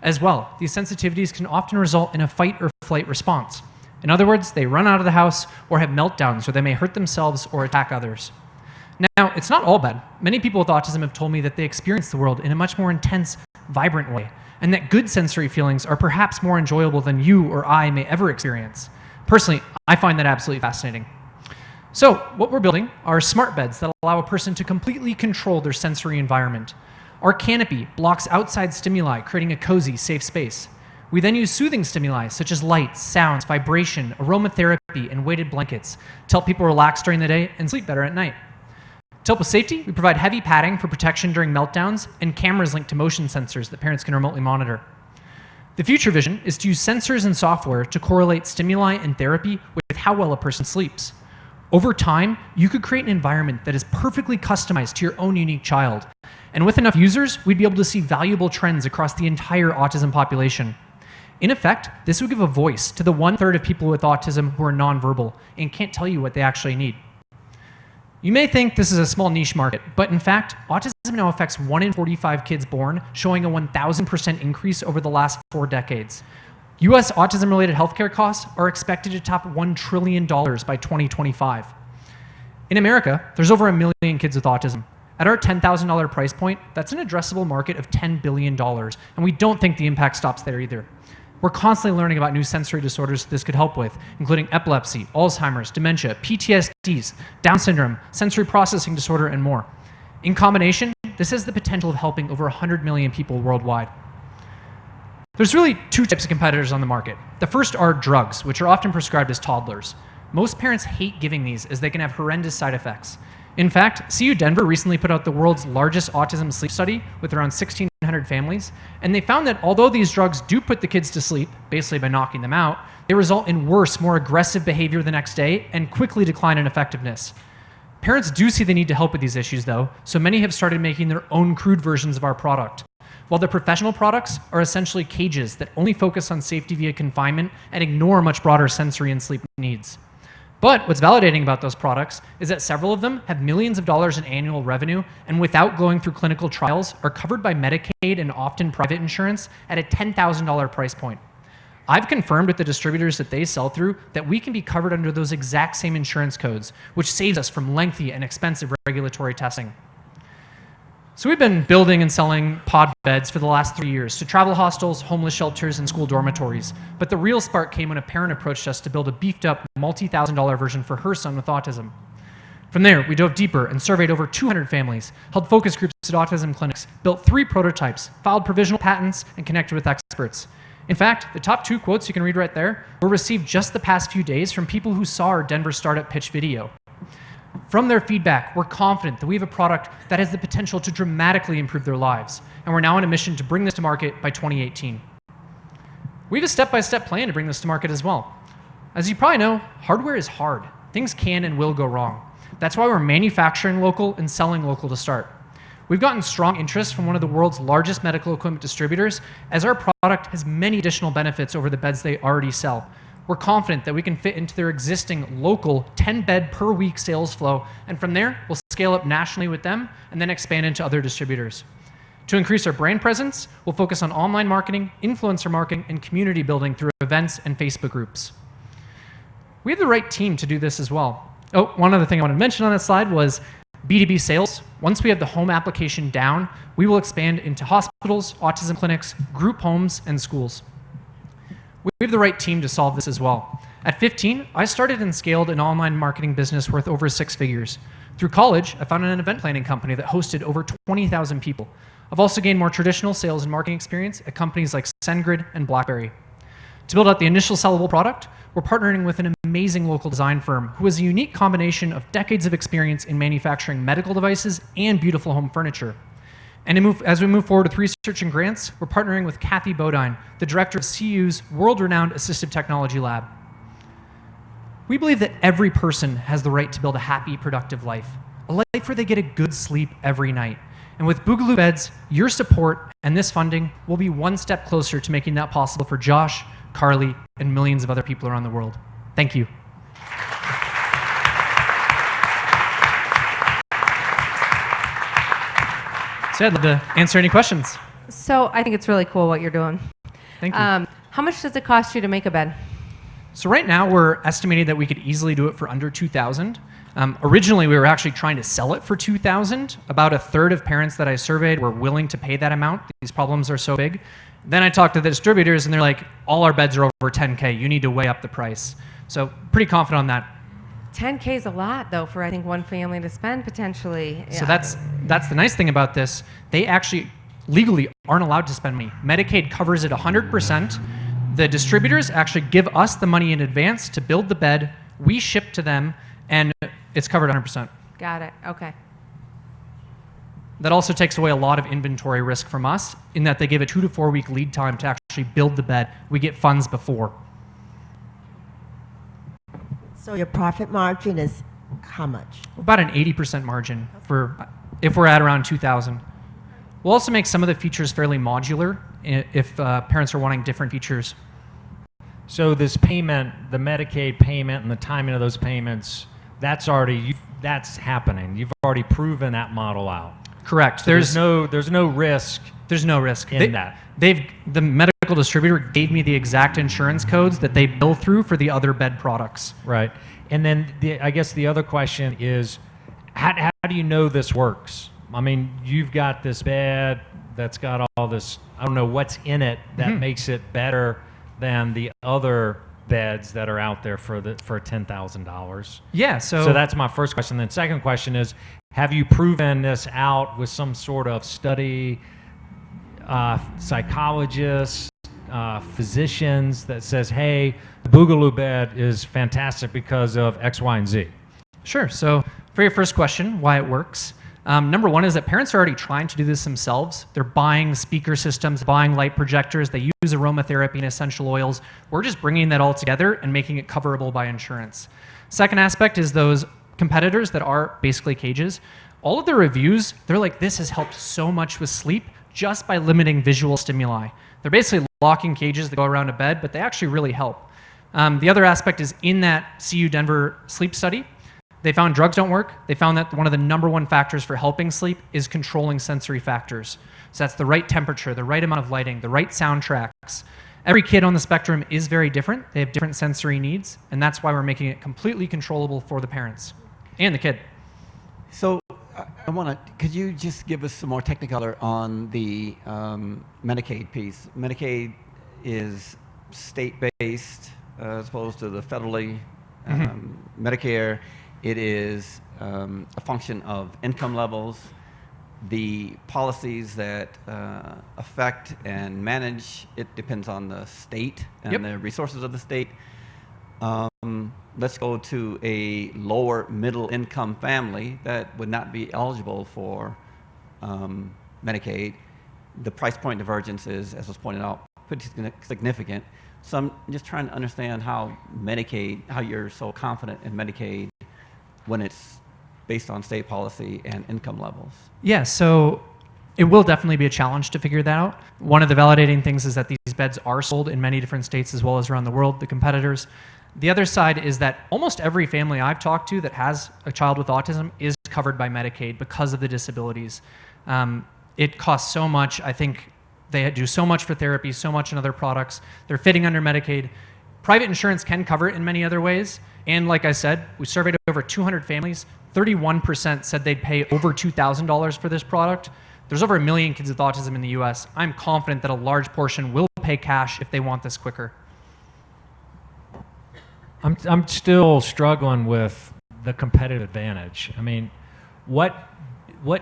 As well, these sensitivities can often result in a fight or flight response. In other words, they run out of the house or have meltdowns where they may hurt themselves or attack others. Now, it's not all bad. Many people with autism have told me that they experience the world in a much more intense, vibrant way, and that good sensory feelings are perhaps more enjoyable than you or I may ever experience. Personally, I find that absolutely fascinating. So, what we're building are smart beds that allow a person to completely control their sensory environment. Our canopy blocks outside stimuli, creating a cozy, safe space. We then use soothing stimuli such as lights, sounds, vibration, aromatherapy, and weighted blankets to help people relax during the day and sleep better at night. To help with safety, we provide heavy padding for protection during meltdowns and cameras linked to motion sensors that parents can remotely monitor. The future vision is to use sensors and software to correlate stimuli and therapy with how well a person sleeps. Over time, you could create an environment that is perfectly customized to your own unique child. And with enough users, we'd be able to see valuable trends across the entire autism population. In effect, this would give a voice to the 1/3 of people with autism who are nonverbal and can't tell you what they actually need. You may think this is a small niche market, but in fact, autism now affects 1 in 45 kids born, showing a 1,000% increase over the last 4 decades. US autism-related healthcare costs are expected to top $1 trillion by 2025. In America, there's over 1 million kids with autism. At our $10,000 price point, that's an addressable market of $10 billion, and we don't think the impact stops there either. We're constantly learning about new sensory disorders this could help with, including epilepsy, Alzheimer's, dementia, PTSDs, Down syndrome, sensory processing disorder, and more. In combination, this has the potential of helping over 100 million people worldwide. There's really two types of competitors on the market. The first are drugs, which are often prescribed as toddlers. Most parents hate giving these as they can have horrendous side effects. In fact, CU Denver recently put out the world's largest autism sleep study with around 1,600 families, and they found that although these drugs do put the kids to sleep, basically by knocking them out, they result in worse, more aggressive behavior the next day and quickly decline in effectiveness. Parents do see the need to help with these issues though, so many have started making their own crude versions of our product. While the professional products are essentially cages that only focus on safety via confinement and ignore much broader sensory and sleep needs. But what's validating about those products is that several of them have millions of dollars in annual revenue and without going through clinical trials are covered by Medicaid and often private insurance at a $10,000 price point. I've confirmed with the distributors that they sell through that we can be covered under those exact same insurance codes, which saves us from lengthy and expensive regulatory testing. So we've been building and selling pod beds for the last 3 years to travel hostels, homeless shelters, and school dormitories. But the real spark came when a parent approached us to build a beefed up multi-$1,000 version for her son with autism. From there, we dove deeper and surveyed over 200 families, held focus groups at autism clinics, built 3 prototypes, filed provisional patents, and connected with experts. In fact, the top 2 quotes you can read right there were received just the past few days from people who saw our Denver startup pitch video. From their feedback, we're confident that we have a product that has the potential to dramatically improve their lives, and we're now on a mission to bring this to market by 2018. We have a step-by-step plan to bring this to market as well. As you probably know, hardware is hard. Things can and will go wrong. That's why we're manufacturing local and selling local to start. We've gotten strong interest from one of the world's largest medical equipment distributors, as our product has many additional benefits over the beds they already sell. We're confident that we can fit into their existing local 10-bed per week sales flow, and from there, we'll scale up nationally with them and then expand into other distributors. To increase our brand presence, we'll focus on online marketing, influencer marketing, and community building through events and Facebook groups. We have the right team to do this as well. Oh, one other thing I wanted to mention on this slide was B2B sales. Once we have the home application down, we will expand into hospitals, autism clinics, group homes, and schools. We have the right team to solve this as well. At 15, I started and scaled an online marketing business worth over 6 figures. Through college, I founded an event planning company that hosted over 20,000 people. I've also gained more traditional sales and marketing experience at companies like SendGrid and BlackBerry. To build out the initial sellable product, we're partnering with an amazing local design firm who has a unique combination of decades of experience in manufacturing medical devices and beautiful home furniture. And as we move forward with research and grants, we're partnering with Kathy Bodine, the director of CU's world-renowned assistive technology lab. We believe that every person has the right to build a happy, productive life, a life where they get a good sleep every night. And with Boogaloo Beds, your support and this funding will be one step closer to making that possible for Josh, Carly, and millions of other people around the world. Thank you. So I'd love to answer any questions. So I think it's really cool what you're doing. Thank you. How much does it cost you to make a bed? So right now we're estimating that we could easily do it for under $2,000. Originally we were actually trying to sell it for $2,000. About a third of parents that I surveyed were willing to pay that amount. These problems are so big. Then I talked to the distributors and they're like, all our beds are over 10K. You need to weigh up the price. So pretty confident on that. 10K is a lot, though, for I think one family to spend potentially. So that's the nice thing about this. They actually legally aren't allowed to spend money. Medicaid covers it 100%. The distributors actually give us the money in advance to build the bed. We ship to them, and it's covered 100%. Got it. Okay. That also takes away a lot of inventory risk from us in that they give a 2 to 4 week lead time to actually build the bed. We get funds before. So your profit margin is how much? About an 80% margin for if we're at around 2,000. We'll also make some of the features fairly modular if parents are wanting different features. So this payment, the Medicaid payment and the timing of those payments, that's happening. You've already proven that model out. Correct. So there's no risk. There's no risk in that. The medical distributor gave me the exact insurance codes that they bill through for the other bed products. Right. And then I guess the other question is, how do you know this works? I mean, you've got this bed that's got all this, I don't know what's in it that makes it better than the other beds that are out there for $10,000? Yeah, So that's my first question. Then second question is, have you proven this out with some sort of study, psychologists, physicians that says, hey, the Boogaloo bed is fantastic because of X, Y, and Z? Sure. So for your first question, why it works. Number one is that parents are already trying to do this themselves. They're buying speaker systems, buying light projectors. They use aromatherapy and essential oils. We're just bringing that all together and making it coverable by insurance. Second aspect is those competitors that are basically cages. All of their reviews, they're like, this has helped so much with sleep just by limiting visual stimuli. They're basically locking cages that go around a bed, but they actually really help. The other aspect is in that CU Denver sleep study, they found drugs don't work. They found that one of the number one factors for helping sleep is controlling sensory factors. So that's the right temperature, the right amount of lighting, the right soundtracks. Every kid on the spectrum is very different. They have different sensory needs, and that's why we're making it completely controllable for the parents and the kid. So I want to, could you just give us some more technicolor on the Medicaid piece? Medicaid is state-based as opposed to the federally Medicare. It is a function of income levels. The policies that affect and manage it depends on the state and the resources of the state. Let's go to a lower middle income family that would not be eligible for Medicaid. The price point divergence is, as was pointed out, pretty significant. So I'm just trying to understand how Medicaid, how you're so confident in Medicaid when it's based on state policy and income levels. Yeah, so it will definitely be a challenge to figure that out. One of the validating things is that these beds are sold in many different states as well as around the world, the competitors. The other side is that almost every family I've talked to that has a child with autism is covered by Medicaid because of the disabilities. It costs so much. I think they do so much for therapy, so much in other products. They're fitting under Medicaid. Private insurance can cover it in many other ways. And like I said, we surveyed over 200 families. 31% said they'd pay over $2,000 for this product. There's over 1 million kids with autism in the US. I'm confident that a large portion will pay cash if they want this quicker. I'm still struggling with the competitive advantage. I mean, what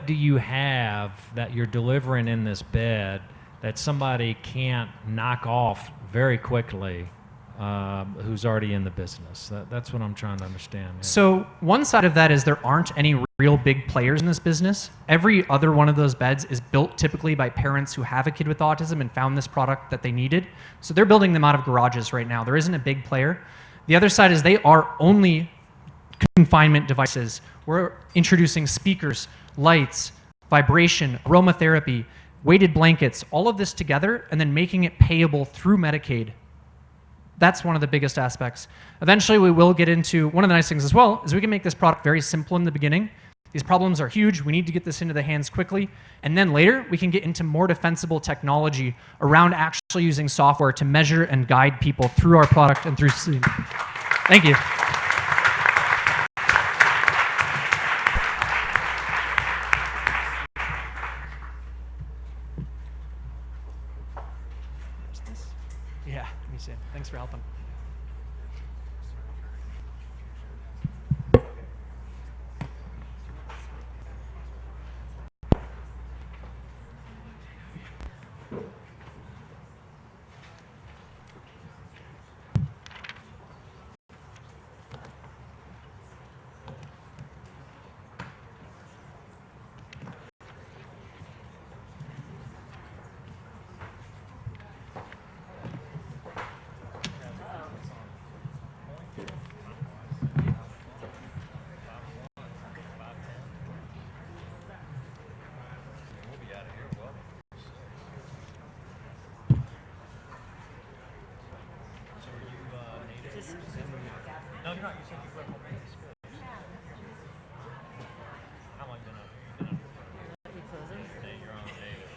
do you have that you're delivering in this bed that somebody can't knock off very quickly who's already in the business? That's what I'm trying to understand. Yeah. So one side of that is there aren't any real big players in this business. Every other one of those beds is built typically by parents who have a kid with autism and found this product that they needed. So they're building them out of garages right now. There isn't a big player. The other side is they are only confinement devices. We're introducing speakers, lights, vibration, aromatherapy, weighted blankets, all of this together, and then making it payable through Medicaid. That's one of the biggest aspects. Eventually, we will get into, one of the nice things as well, is we can make this product very simple in the beginning. These problems are huge. We need to get this into the hands quickly. And then later, we can get into more defensible technology around actually using software to measure and guide people through our product and through sleep. Thank you. Yeah, me too. Thanks for helping. No, you're not. You said you grew up on Main Street. How long you been up here? Hey, you're on native.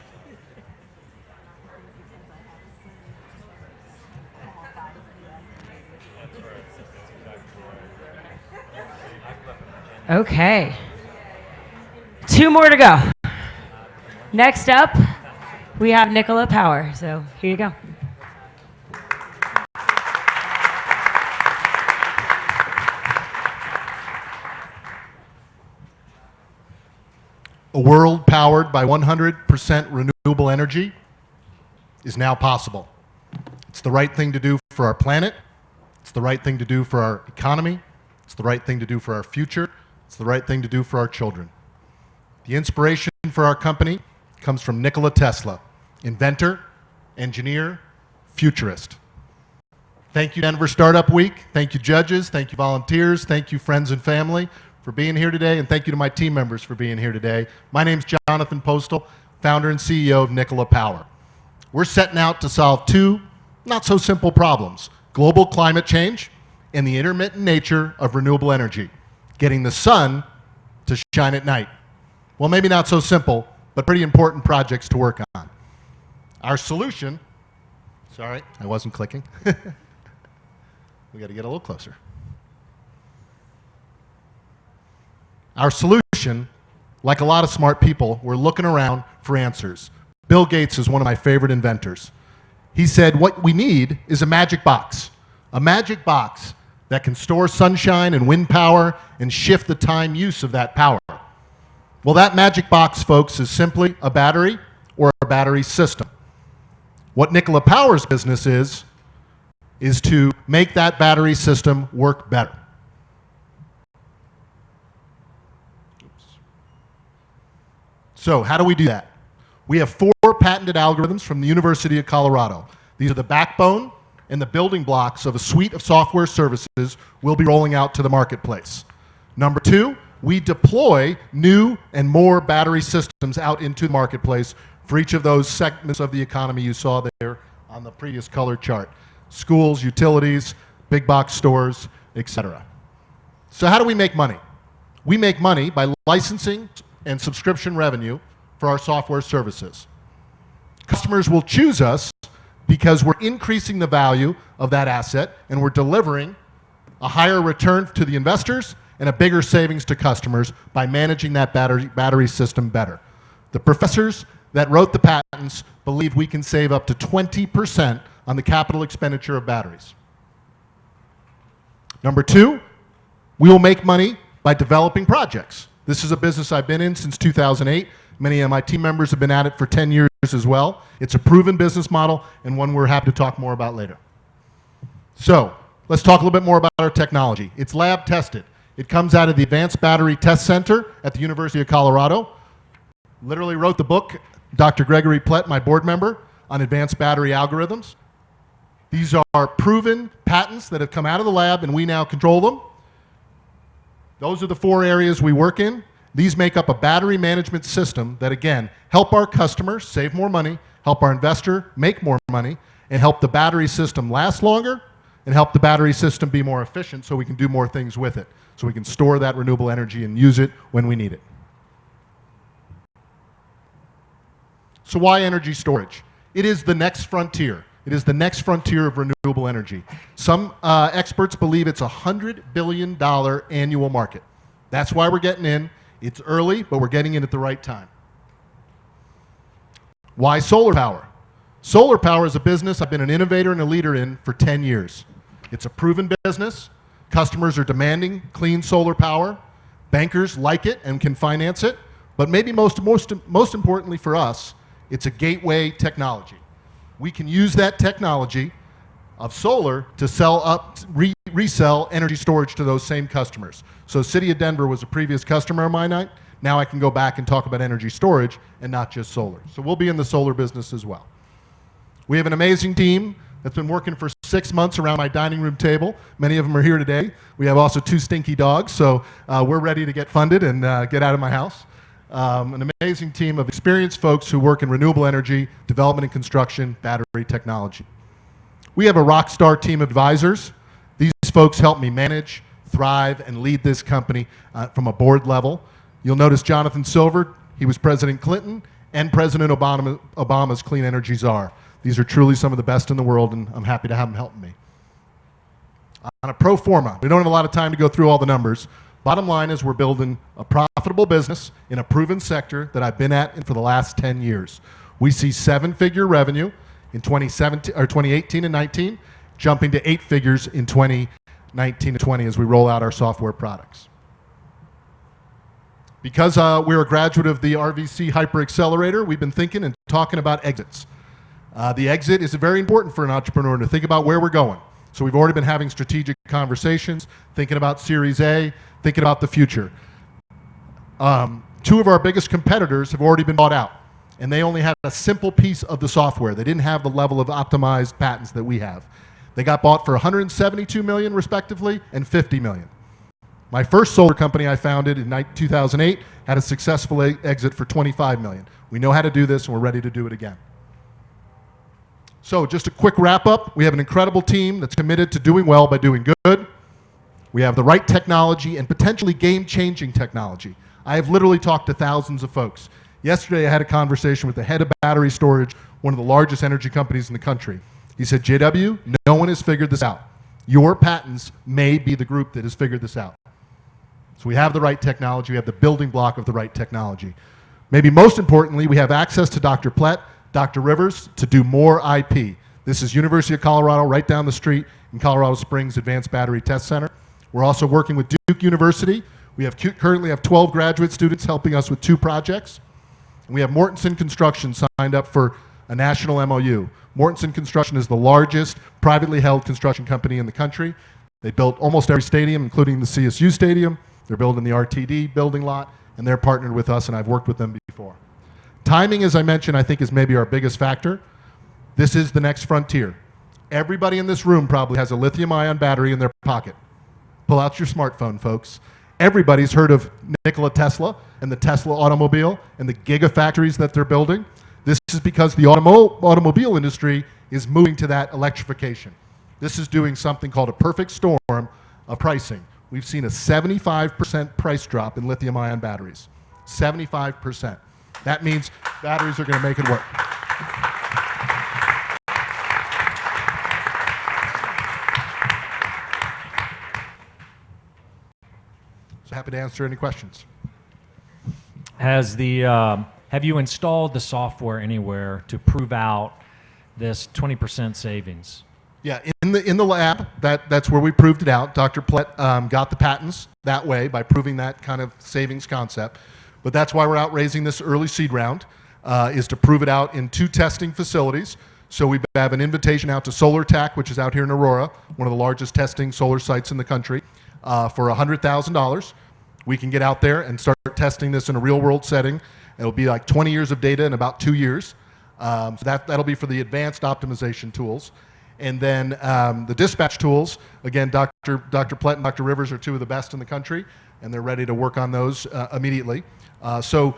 That's right. That's exactly right. Okay. 2 more to go. Next up, we have Nicola Power. So here you go. A world powered by 100% renewable energy is now possible. It's the right thing to do for our planet. It's the right thing to do for our economy. It's the right thing to do for our future. It's the right thing to do for our children. The inspiration for our company comes from Nikola Tesla, inventor, engineer, futurist. Thank you, Denver Startup Week. Thank you, judges. Thank you, volunteers. Thank you, friends and family, for being here today. And thank you to my team members for being here today. My name's Jonathan Postal, founder and CEO of Nikola Power. We're setting out to solve two not so simple problems: global climate change and the intermittent nature of renewable energy, getting the sun to shine at night. Well, maybe not so simple, but pretty important projects to work on. Our solution, sorry, I wasn't clicking. We got to get a little closer. Our solution, like a lot of smart people, we're looking around for answers. Bill Gates is one of my favorite inventors. He said, what we need is a magic box that can store sunshine and wind power and shift the time use of that power. Well, that magic box, folks, is simply a battery or a battery system. What Nikola Power's business is to make that battery system work better. So how do we do that? We have 4 patented algorithms from the University of Colorado. These are the backbone and the building blocks of a suite of software services we'll be rolling out to the marketplace. Number 2, we deploy new and more battery systems out into the marketplace for each of those segments of the economy you saw there on the previous color chart: schools, utilities, big box stores, etc. So how do we make money? We make money by licensing and subscription revenue for our software services. Customers will choose us because we're increasing the value of that asset and we're delivering a higher return to the investors and a bigger savings to customers by managing that battery system better. The professors that wrote the patents believe we can save up to 20% on the capital expenditure of batteries. Number 2, we will make money by developing projects. This is a business I've been in since 2008. Many of my team members have been at it for 10 years as well. It's a proven business model and one we're happy to talk more about later. So let's talk a little bit more about our technology. It's lab tested. It comes out of the Advanced Battery Test Center at the University of Colorado. Literally wrote the book, Dr. Gregory Plett, my board member, on advanced battery algorithms. These are proven patents that have come out of the lab and we now control them. Those are the 4 areas we work in. These make up a battery management system that, again, help our customers save more money, help our investor make more money, and help the battery system last longer, and help the battery system be more efficient so we can do more things with it, so we can store that renewable energy and use it when we need it. So why energy storage? It is the next frontier. It is the next frontier of renewable energy. Some experts believe it's a $100 billion annual market. That's why we're getting in. It's early, but we're getting in at the right time. Why solar power? Solar power is a business I've been an innovator and a leader in for 10 years. It's a proven business. Customers are demanding clean solar power. Bankers like it and can finance it. But maybe most importantly for us, it's a gateway technology. We can use that technology of solar to resell energy storage to those same customers. So City of Denver was a previous customer of mine. Now I can go back and talk about energy storage and not just solar. So we'll be in the solar business as well. We have an amazing team that's been working for 6 months around my dining room table. Many of them are here today. We have also 2 stinky dogs, so we're ready to get funded and get out of my house. An amazing team of experienced folks who work in renewable energy, development and construction, battery technology. We have a rock star team of advisors. These folks help me manage, thrive, and lead this company from a board level. You'll notice Jonathan Silver, he was President Clinton and President Obama's clean energy czar. These are truly some of the best in the world, and I'm happy to have them helping me. On a pro forma, we don't have a lot of time to go through all the numbers. Bottom line is we're building a profitable business in a proven sector that I've been at for the last 10 years. We see 7-figure revenue in 2018 and 19, jumping to 8 figures in 2019 and 20 as we roll out our software products. Because we're a graduate of the RVC Hyper Accelerator, we've been thinking and talking about exits. The exit is very important for an entrepreneur to think about where we're going. So we've already been having strategic conversations, thinking about Series A, thinking about the future. Two of our biggest competitors have already been bought out, and they only had a simple piece of the software. They didn't have the level of optimized patents that we have. They got bought for 172 million respectively and 50 million. My first solar company I founded in 2008 had a successful exit for 25 million. We know how to do this and we're ready to do it again. So just a quick wrap up. We have an incredible team that's committed to doing well by doing good. We have the right technology and potentially game-changing technology. I have literally talked to thousands of folks. Yesterday I had a conversation with the head of battery storage, one of the largest energy companies in the country. He said, JW, no one has figured this out. Your patents may be the group that has figured this out. So we have the right technology, we have the building block of the right technology. Maybe most importantly, we have access to Dr. Plett, Dr. Rivers to do more IP. This is University of Colorado right down the street in Colorado Springs Advanced Battery Test Center. We're also working with Duke University. We currently have 12 graduate students helping us with 2 projects. And we have Mortenson Construction signed up for a national MOU. Mortenson Construction is the largest privately held construction company in the country. They built almost every stadium, including the CSU Stadium. They're building the RTD building lot, and they're partnered with us, and I've worked with them before. Timing, as I mentioned, I think is maybe our biggest factor. This is the next frontier. Everybody in this room probably has a lithium-ion battery in their pocket. Pull out your smartphone, folks. Everybody's heard of Nikola Tesla and the Tesla automobile and the gigafactories that they're building. This is because the automobile industry is moving to that electrification. This is doing something called a perfect storm of pricing. We've seen a 75% price drop in lithium-ion batteries. 75%. That means batteries are going to make it work. So happy to answer any questions. Have you installed the software anywhere to prove out this 20% savings? Yeah, in the lab, that's where we proved it out. Dr. Plett got the patents that way by proving that kind of savings concept. But that's why we're out raising this early seed round, is to prove it out in 2 testing facilities. So we have an invitation out to SolarTAC, which is out here in Aurora, one of the largest testing solar sites in the country, for $100,000. We can get out there and start testing this in a real-world setting. It'll be like 20 years of data in about 2 years. So that'll be for the advanced optimization tools. And then the dispatch tools, again, Dr. Plett and Dr. Rivers are 2 of the best in the country, and they're ready to work on those immediately. So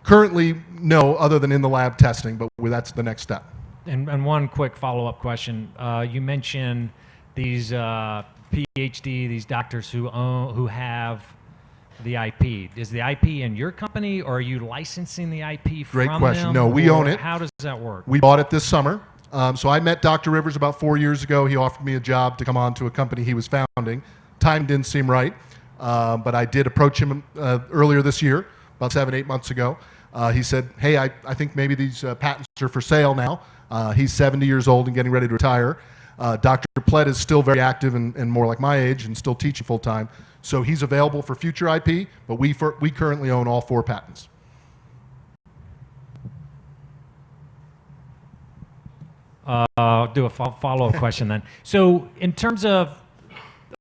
currently, no, other than in the lab testing, but that's the next step. And one quick follow-up question. You mentioned these PhD, these doctors who have the IP. Is the IP in your company, or are you licensing the IP from them? Great question. No, we own it. How does that work? We bought it this summer. So I met Dr. Rivers about 4 years ago. He offered me a job to come on to a company he was founding. Time didn't seem right, but I did approach him earlier this year, about 7-8 months ago. He said, hey, I think maybe these patents are for sale now. He's 70 years old and getting ready to retire. Dr. Plett is still very active and more like my age and still teaching full-time. So he's available for future IP, but we currently own all 4 patents. I'll do a follow-up question then. So in terms of,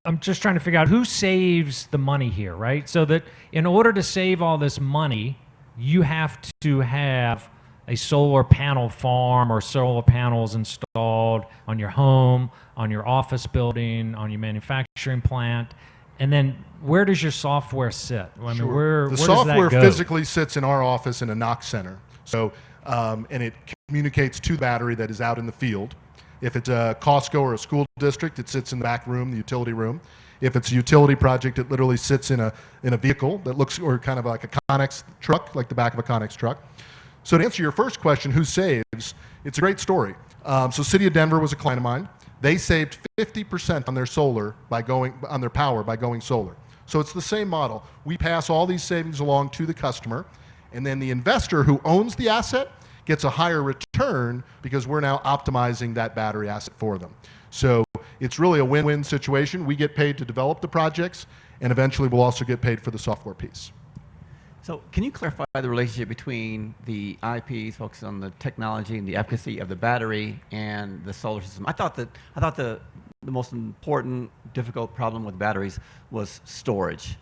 I'm just trying to figure out who saves the money here, right? So that in order to save all this money, you have to have a solar panel farm or solar panels installed on your home, on your office building, on your manufacturing plant. And then where does your software sit? I mean, where the does that software go? physically sits in our office in a Knox center. So, and it communicates to the battery that is out in the field. If it's a Costco or a school district, it sits in the back room, the utility room. If it's a utility project, it literally sits in a vehicle that looks or kind of like a Connex truck, like the back of a Connex truck. So to answer your first question, who saves? It's a great story. So City of Denver was a client of mine. They saved 50% on their solar on their power by going solar. So it's the same model. We pass all these savings along to the customer, and then the investor who owns the asset gets a higher return because we're now optimizing that battery asset for them. So it's really a win-win situation. We get paid to develop the projects, and eventually we'll also get paid for the software piece. So can you clarify the relationship between the IPs focused on the technology and the efficacy of the battery and the solar system? I thought the most important, difficult problem with batteries was storage.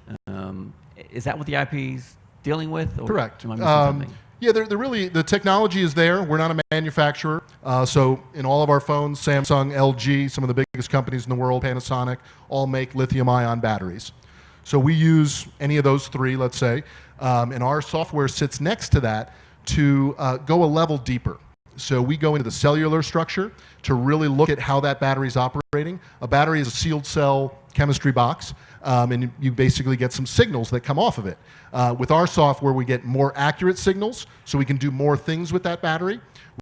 Is that what the IP's dealing with? Or Correct. am I missing something? Yeah, they're really, the technology is there. We're not a manufacturer. So in all of our phones, Samsung, LG, some of the biggest companies in the world, Panasonic, all make lithium-ion batteries. So we use any of those three, let's say, and our software sits next to that to go a level deeper. So we go into the cellular structure to really look at how that battery is operating. A battery is a sealed cell chemistry box, and you basically get some signals that come off of it. With our software, we get more accurate signals, so we can do more things with that battery.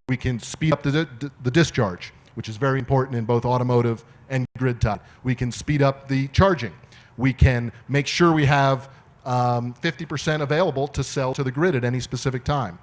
We can speed up the discharge, which is very important in both automotive and grid tie. We can speed up the charging. We can make sure we have 50% available to sell to the grid at any specific time.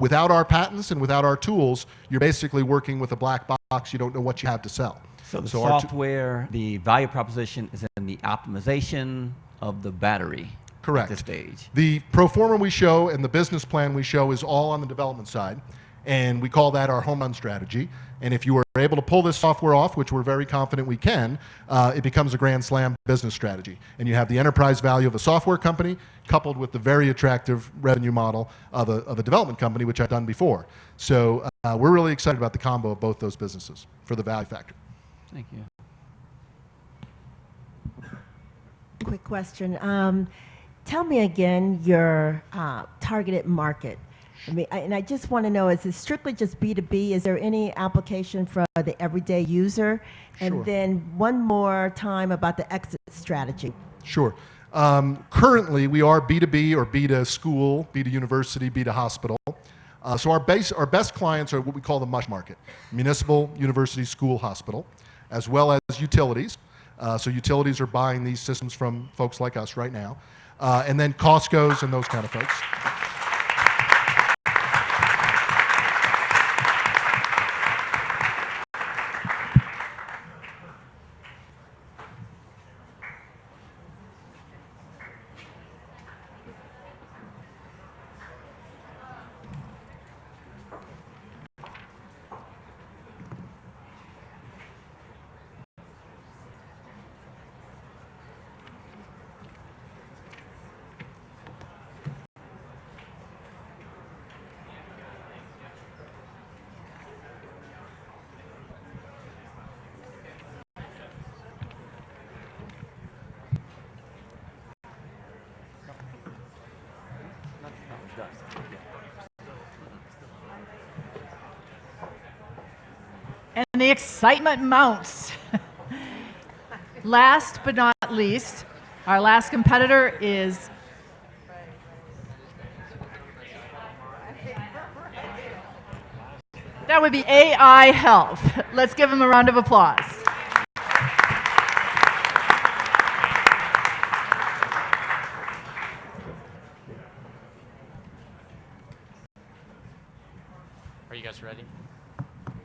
Without our patents and without our tools, you're basically working with a black box. You don't know what you have to sell. So the software, the value proposition is in the optimization of the battery. Correct. At this stage. The pro forma we show and the business plan we show is all on the development side, and we call that our home run strategy. And if you are able to pull this software off, which we're very confident we can, it becomes a grand slam business strategy. And you have the enterprise value of a software company coupled with the very attractive revenue model of a development company, which I've done before. So we're really excited about the combo of both those businesses for the value factor. Thank you. Quick question. Tell me again your targeted market. I mean, and I just want to know, is it strictly just B2B? Is there any application for the everyday user? And Sure. then one more time about the exit strategy. Sure. Currently, we are B2B or B to school, B to university, B to hospital. So our best clients are what we call the MUSH market, municipal, university, school, hospital, as well as utilities. So utilities are buying these systems from folks like us right now. And then Costco's and those kind of folks. And the excitement mounts. Last but not least, our last competitor is that would be AI Health. Let's give them a round of applause. Are you guys ready?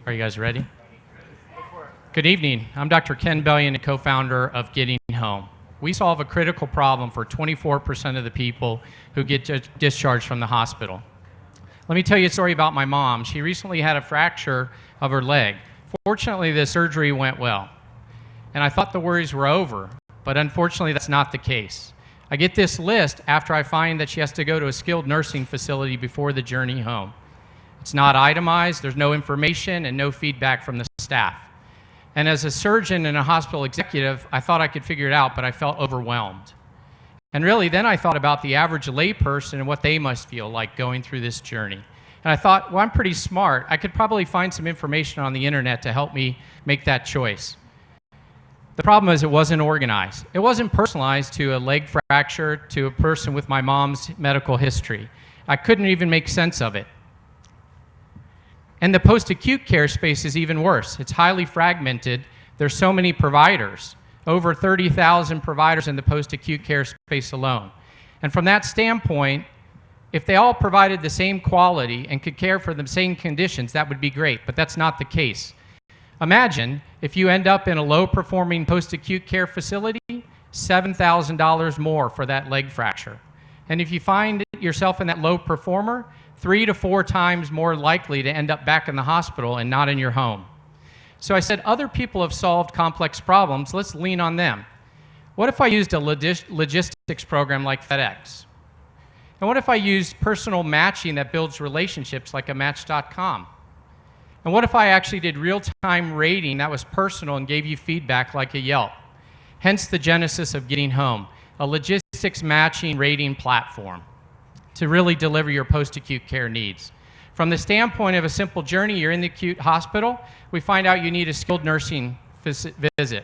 Are you guys ready? Good evening. I'm Dr. Ken Bellion, a co-founder of Getting Home. We solve a critical problem for 24% of the people who get discharged from the hospital. Let me tell you a story about my mom. She recently had a fracture of her leg. Fortunately, the surgery went well. And I thought the worries were over, but unfortunately, that's not the case. I get this list after I find that she has to go to a skilled nursing facility before the journey home. It's not itemized, there's no information and no feedback from the staff. And as a surgeon and a hospital executive, I thought I could figure it out, but I felt overwhelmed. And really, then I thought about the average layperson and what they must feel like going through this journey. And I thought, well, I'm pretty smart. I could probably find some information on the internet to help me make that choice. The problem is it wasn't organized. It wasn't personalized to a leg fracture, to a person with my mom's medical history. I couldn't even make sense of it. And the post-acute care space is even worse. It's highly fragmented. There's so many providers, over 30,000 providers in the post-acute care space alone. And from that standpoint, if they all provided the same quality and could care for the same conditions, that would be great, but that's not the case. Imagine if you end up in a low-performing post-acute care facility, $7,000 more for that leg fracture. And if you find yourself in that low performer, 3 to 4 times more likely to end up back in the hospital and not in your home. So I said, other people have solved complex problems. Let's lean on them. What if I used a logistics program like FedEx? And what if I used personal matching that builds relationships like a Match.com? And what if I actually did real-time rating that was personal and gave you feedback like a Yelp? Hence the genesis of Getting Home, a logistics matching rating platform to really deliver your post-acute care needs. From the standpoint of a simple journey, you're in the acute hospital, we find out you need a skilled nursing visit.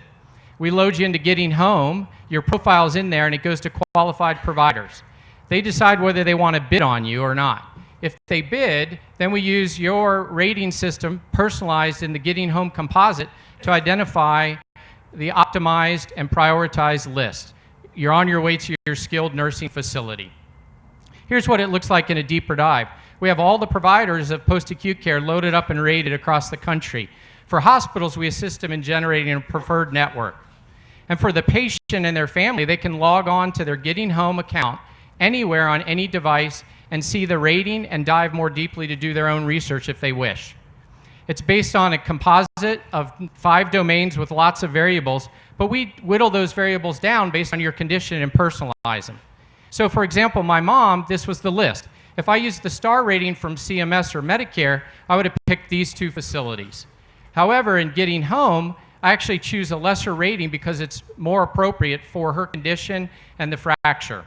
We load you into Getting Home, your profile's in there, and it goes to qualified providers. They decide whether they want to bid on you or not. If they bid, then we use your rating system personalized in the Getting Home composite to identify the optimized and prioritized list. You're on your way to your skilled nursing facility. Here's what it looks like in a deeper dive. We have all the providers of post-acute care loaded up and rated across the country. For hospitals, we assist them in generating a preferred network. And for the patient and their family, they can log on to their Getting Home account anywhere on any device and see the rating and dive more deeply to do their own research if they wish. It's based on a composite of 5 domains with lots of variables, but we whittle those variables down based on your condition and personalize them. So for example, my mom, this was the list. If I used the star rating from CMS or Medicare, I would have picked these 2 facilities. However, in Getting Home, I actually choose a lesser rating because it's more appropriate for her condition and the fracture.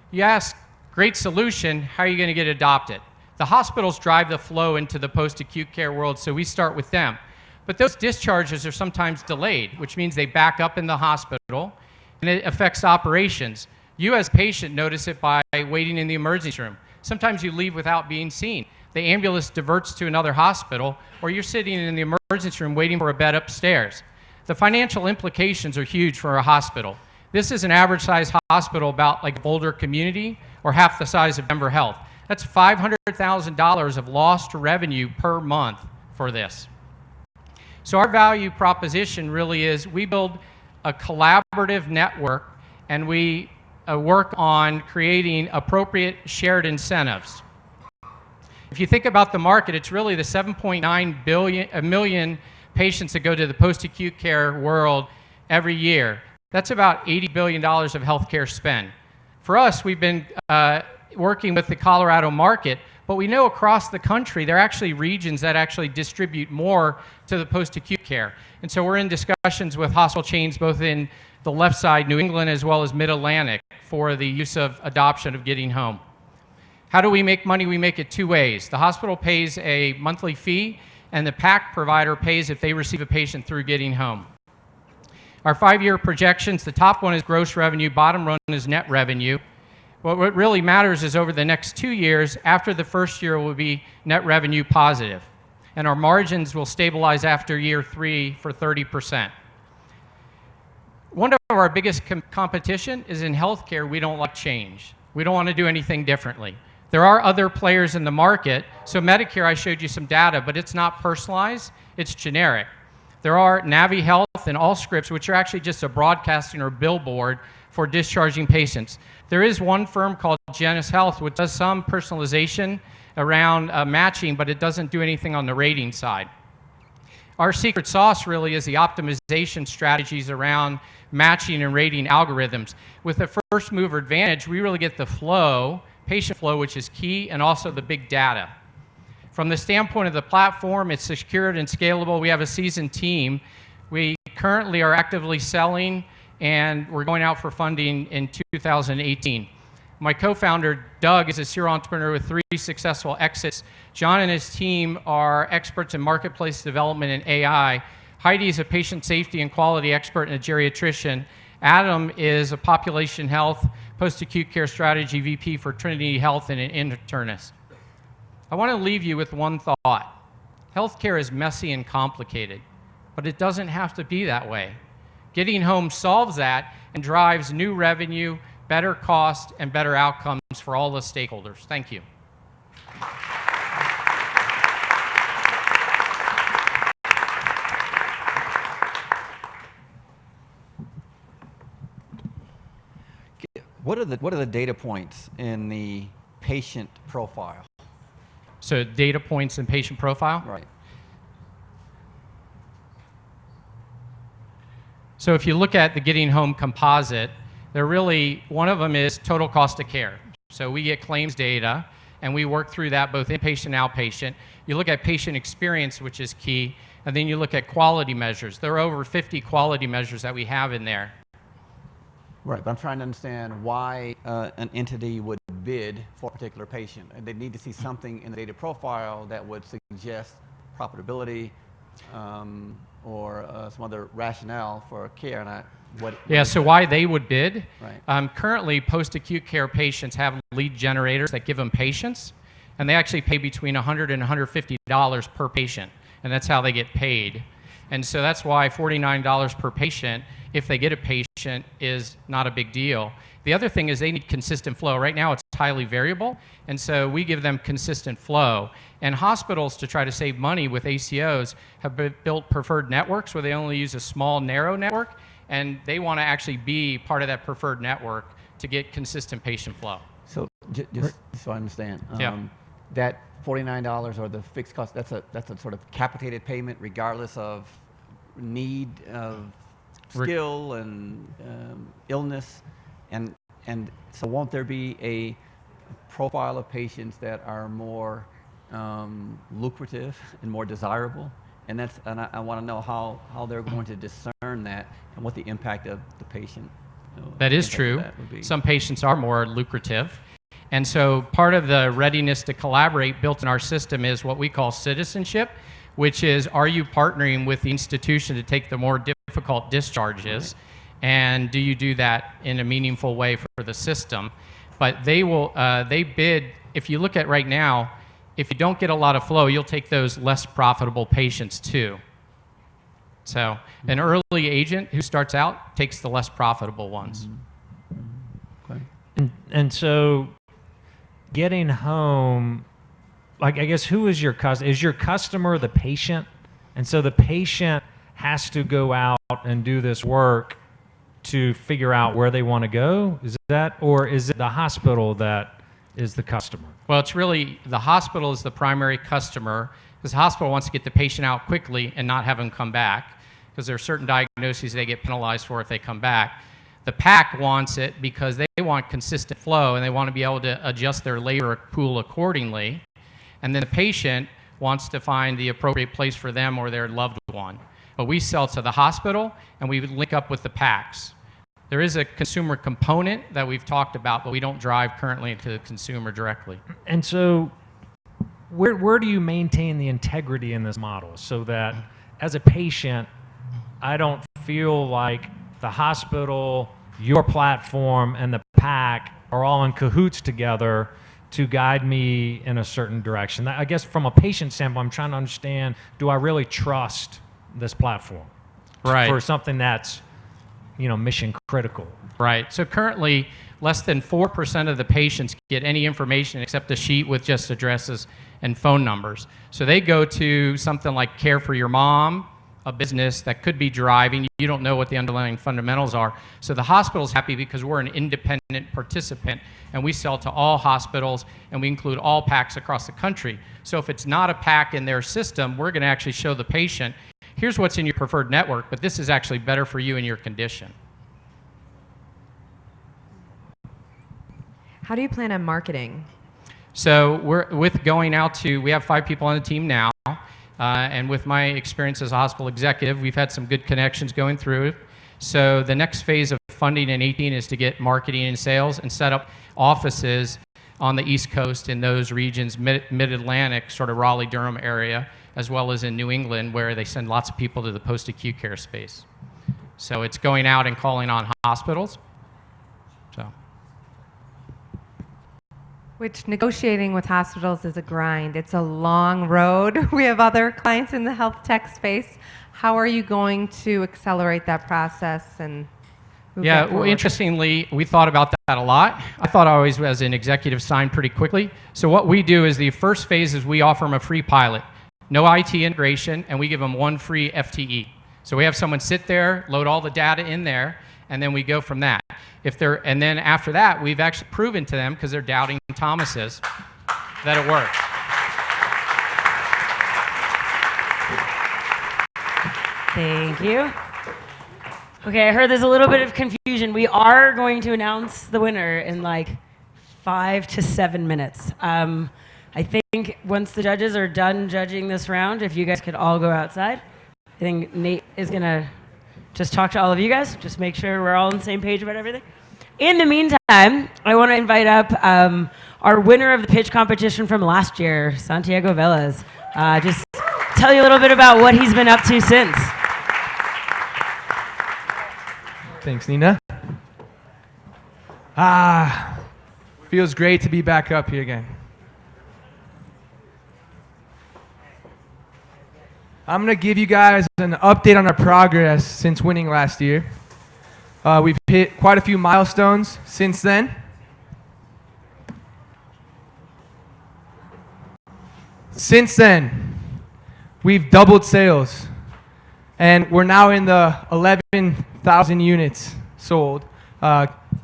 You ask, great solution, how are you going to get adopted? The hospitals drive the flow into the post-acute care world, so we start with them. But those discharges are sometimes delayed, which means they back up in the hospital, and it affects operations. You as a patient notice it by waiting in the emergency room. Sometimes you leave without being seen. The ambulance diverts to another hospital, or you're sitting in the emergency room waiting for a bed upstairs. The financial implications are huge for a hospital. This is an average size hospital about like Boulder Community or half the size of Denver Health. That's $500,000 of lost revenue per month for this. So our value proposition really is we build a collaborative network and we work on creating appropriate shared incentives. If you think about the market, it's really the 7.9 million patients that go to the post-acute care world every year. That's about $80 billion of healthcare spend. For us, we've been working with the Colorado market, but we know across the country there are actually regions that actually distribute more to the post-acute care. And so we're in discussions with hospital chains both in the left side, New England, as well as Mid-Atlantic for the use of adoption of Getting Home. How do we make money? We make it 2 ways. The hospital pays a monthly fee, and the PAC provider pays if they receive a patient through Getting Home. Our 5-year projections, the top one is gross revenue, bottom one is net revenue. What really matters is over the next 2 years, after the first year will be net revenue positive, and our margins will stabilize after year 3 for 30%. One of our biggest competition is in healthcare, we don't like change. We don't want to do anything differently. There are other players in the market. So Medicare, I showed you some data, but it's not personalized, it's generic. There are Navi Health and Allscripts, which are actually just a broadcasting or billboard for discharging patients. There is one firm called Genesis Health, which does some personalization around matching, but it doesn't do anything on the rating side. Our secret sauce really is the optimization strategies around matching and rating algorithms. With the first mover advantage, we really get the flow, patient flow, which is key, and also the big data. From the standpoint of the platform, it's secured and scalable. We have a seasoned team. We currently are actively selling, and we're going out for funding in 2018. My co-founder, Doug, is a serial entrepreneur with 3 successful exits. John and his team are experts in marketplace development and AI. Heidi is a patient safety and quality expert and a geriatrician. Adam is a population health, post-acute care strategy VP for Trinity Health and an internist. I want to leave you with one thought. Healthcare is messy and complicated, but it doesn't have to be that way. Getting Home solves that and drives new revenue, better cost, and better outcomes for all the stakeholders. Thank you. What are the data points in the patient profile? So data points in patient profile? Right. So if you look at the Getting Home composite, they're really, one of them is total cost of care. So we get claims data, and we work through that both inpatient and outpatient. You look at patient experience, which is key, and then you look at quality measures. There are over 50 quality measures that we have in there. Right, but I'm trying to understand why an entity would bid for a particular patient. And they need to see something in the data profile that would suggest profitability or some other rationale for care. And Yeah, so why they would bid? Right. Currently, post-acute care patients have lead generators that give them patients, and they actually pay between $100 and $150 per patient, and that's how they get paid. And so that's why $49 per patient, if they get a patient, is not a big deal. The other thing is they need consistent flow. Right now it's highly variable, and so we give them consistent flow. And hospitals, to try to save money with ACOs, have built preferred networks where they only use a small, narrow network, and they want to actually be part of that preferred network to get consistent patient flow. So just so I understand, that $49 or the fixed cost, that's a sort of capitated payment regardless of need of skill and illness, and so won't there be a profile of patients that are more lucrative and more desirable? And I want to know how they're going to discern that and what the impact of the patient. That is true. Some patients are more lucrative. And so part of the readiness to collaborate built in our system is what we call citizenship, which is, are you partnering with the institution to take the more difficult discharges? Right. And do you do that in a meaningful way for the system? But they will, they bid, if you look at right now, if you don't get a lot of flow, you'll take those less profitable patients too. So an early agent who starts out takes the less profitable ones. Okay. And so Getting Home, like, I guess, who is your customer? Is your customer the patient? And so the patient has to go out and do this work to figure out where they want to go? Is that, or is it the hospital that is the customer? Well, it's really the hospital is the primary customer, because the hospital wants to get the patient out quickly and not have them come back, because there are certain diagnoses they get penalized for if they come back. The PAC wants it because they want consistent flow and they want to be able to adjust their labor pool accordingly. And then the patient wants to find the appropriate place for them or their loved one. But we sell to the hospital and we link up with the PACs. There is a consumer component that we've talked about, but we don't drive currently to the consumer directly. And so where do you maintain the integrity in this model so that as a patient, I don't feel like the hospital, your platform, and the PAC are all in cahoots together to guide me in a certain direction? I guess from a patient standpoint, I'm trying to understand, do I really trust this platform for something that's, you know, mission critical? Right. So currently, less than 4% of the patients get any information except a sheet with just addresses and phone numbers. So they go to something like Care for Your Mom, a business that could be driving. You don't know what the underlying fundamentals are. So the hospital's happy because we're an independent participant and we sell to all hospitals and we include all PACs across the country. So if it's not a PAC in their system, we're going to actually show the patient, here's what's in your preferred network, but this is actually better for you and your condition. How do you plan on marketing? So with going out to, we have 5 people on the team now. And with my experience as a hospital executive, we've had some good connections going through. So the next phase of funding in 2018 is to get marketing and sales and set up offices on the East Coast in those regions, mid-Atlantic, sort of Raleigh-Durham area, as well as in New England, where they send lots of people to the post-acute care space. So it's going out and calling on hospitals. So. Which negotiating with hospitals is a grind. It's a long road. We have other clients in the health tech space. How are you going to accelerate that process and move that forward? Well, interestingly, we thought about that a lot. I thought I always, as an executive, signed pretty quickly. So what we do is the first phase is we offer them a free pilot, no IT integration, and we give them 1 free FTE. So we have someone sit there, load all the data in there, and then we go from that. And then after that, we've actually proven to them, because they're doubting Thomases, that it works. Thank you. Okay, I heard there's a little bit of confusion. We are going to announce the winner in like 5 to 7 minutes. I think once the judges are done judging this round, if you guys could all go outside. I think Nate is going to just talk to all of you guys, just make sure we're all on the same page about everything. In the meantime, I want to invite up our winner of the pitch competition from last year, Santiago Velez. Just tell you a little bit about what he's been up to since. Thanks, Nina. Feels great to be back up here again. I'm going to give you guys an update on our progress since winning last year. We've hit quite a few milestones since then. Since then, we've doubled sales, and we're now in the 11,000 units sold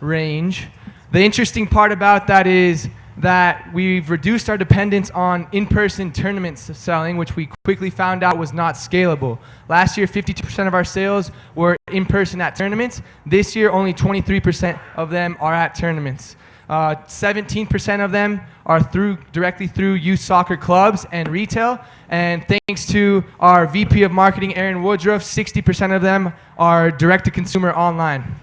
range. The interesting part about that is that we've reduced our dependence on in-person tournament selling, which we quickly found out was not scalable. Last year, 52% of our sales were in-person at tournaments. This year, only 23% of them are at tournaments. 17% of them are directly through youth soccer clubs and retail. And thanks to our VP of Marketing, Aaron Woodruff, 60% of them are direct-to-consumer online.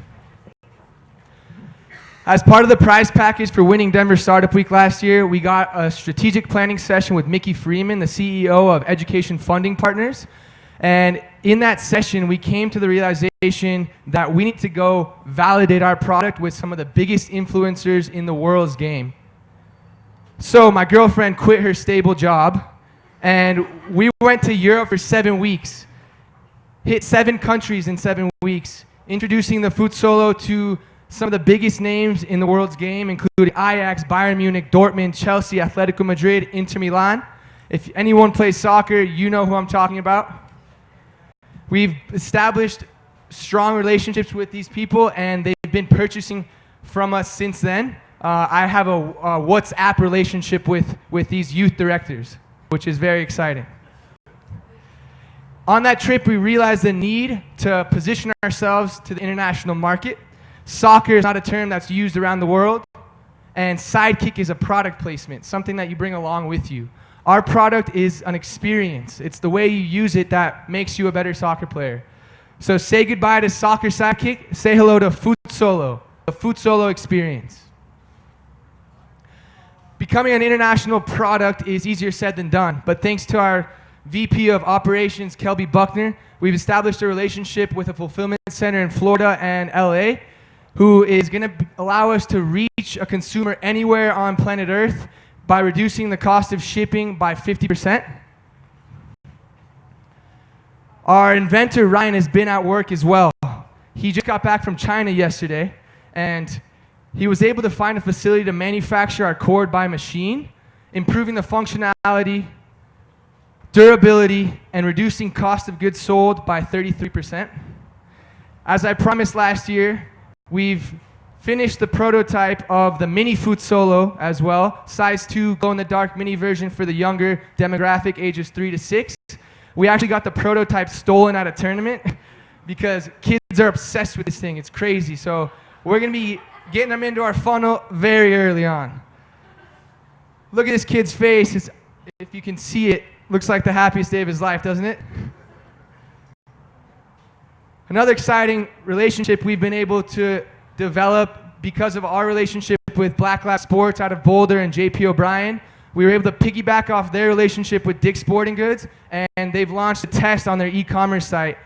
As part of the prize package for winning Denver Startup Week last year, we got a strategic planning session with Mickey Freeman, the CEO of Education Funding Partners. And in that session, we came to the realization that we need to go validate our product with some of the biggest influencers in the world's game. So my girlfriend quit her stable job, and we went to Europe for 7 weeks, hit 7 countries in 7 weeks, introducing the Foot Solo to some of the biggest names in the world's game, including Ajax, Bayern Munich, Dortmund, Chelsea, Atletico Madrid, Inter Milan. If anyone plays soccer, you know who I'm talking about. We've established strong relationships with these people, and they've been purchasing from us since then. I have a WhatsApp relationship with these youth directors, which is very exciting. On that trip, we realized the need to position ourselves to the international market. Soccer is not a term that's used around the world, and Sidekick is a product placement, something that you bring along with you. Our product is an experience. It's the way you use it that makes you a better soccer player. So say goodbye to Soccer Sidekick, say hello to Foot Solo, the Foot Solo experience. Becoming an international product is easier said than done, but thanks to our VP of Operations, Kelby Buckner, we've established a relationship with a fulfillment center in Florida and LA, who is going to allow us to reach a consumer anywhere on planet Earth by reducing the cost of shipping by 50%. Our inventor, Ryan, has been at work as well. He just got back from China yesterday, and he was able to find a facility to manufacture our cord by machine, improving the functionality, durability, and reducing cost of goods sold by 33%. As I promised last year, we've finished the prototype of the mini Foot Solo as well, size 2 glow-in-the-dark mini version for the younger demographic, ages 3 to 6. We actually got the prototype stolen at a tournament because kids are obsessed with this thing. It's crazy. So we're going to be getting them into our funnel very early on. Look at this kid's face. If you can see it, looks like the happiest day of his life, doesn't it? Another exciting relationship we've been able to develop because of our relationship with Black Lab Sports out of Boulder and JP O'Brien. We were able to piggyback off their relationship with Dick's Sporting Goods, and they've launched a test on their e-commerce site.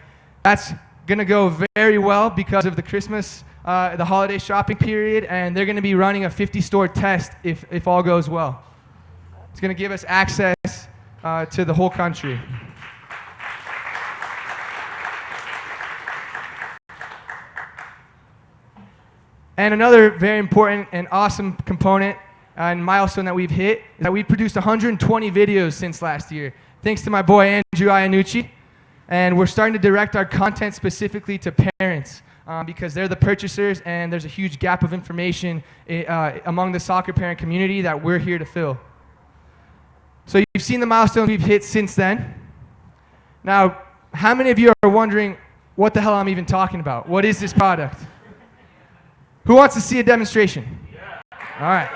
That's going to go very well because of the Christmas, the holiday shopping period, and they're going to be running a 50-store test if all goes well. It's going to give us access to the whole country. And another very important and awesome component and milestone that we've hit is that we've produced 120 videos since last year. Thanks to my boy Andrew Iannucci. And we're starting to direct our content specifically to parents because they're the purchasers, and there's a huge gap of information among the soccer parent community that we're here to fill. So you've seen the milestones we've hit since then. Now, how many of you are wondering what the hell I'm even talking about? What is this product? Who wants to see a demonstration? Yeah. All right.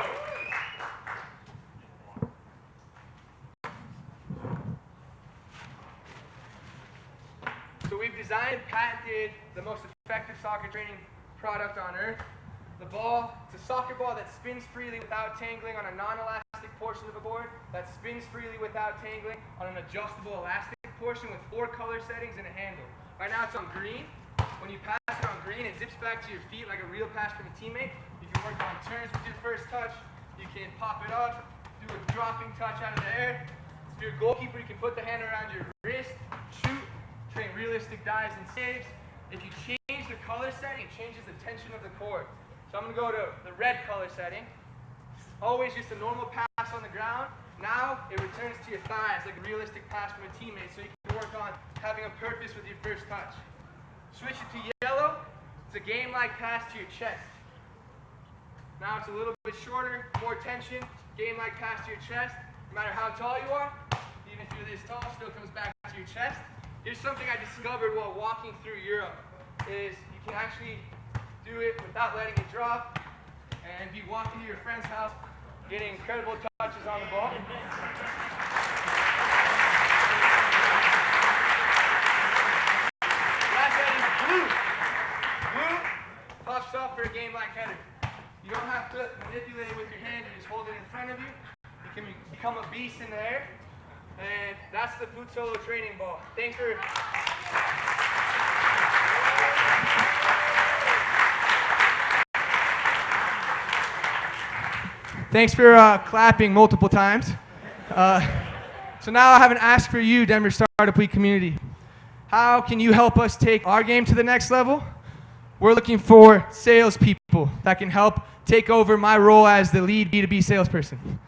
So we've designed and patented the most effective soccer training product on earth. The ball, it's a soccer ball that spins freely without tangling on a non-elastic portion of the board, that spins freely without tangling on an adjustable elastic portion with 4 color settings and a handle. Right now it's on green. When you pass it on green, it zips back to your feet like a real pass from a teammate. You can work on turns with your first touch. You can pop it up, do a dropping touch out of the air. If you're a goalkeeper, you can put the hand around your wrist, shoot, train realistic dives and saves. If you change the color setting, it changes the tension of the cord. So I'm going to go to the red color setting. Always just a normal pass on the ground. Now it returns to your thighs like a realistic pass from a teammate, so you can work on having a purpose with your first touch. Switch it to yellow. It's a game-like pass to your chest. Now it's a little bit shorter, more tension, game-like pass to your chest. No matter how tall you are, even if you're this tall, still comes back to your chest. Here's something I discovered while walking through Europe, is you can actually do it without letting it drop and be walking to your friend's house, getting incredible touches on the ball. Last heading is blue. Blue pops up for a game-like header. You don't have to manipulate it with your hand, you just hold it in front of you. You can become a beast in the air. And that's the Foot Solo training ball. Thanks for... Thanks for clapping multiple times. So now I have an ask for you, Denver Startup Week community. How can you help us take our game to the next level? We're looking for salespeople that can help take over my role as the lead B2B salesperson.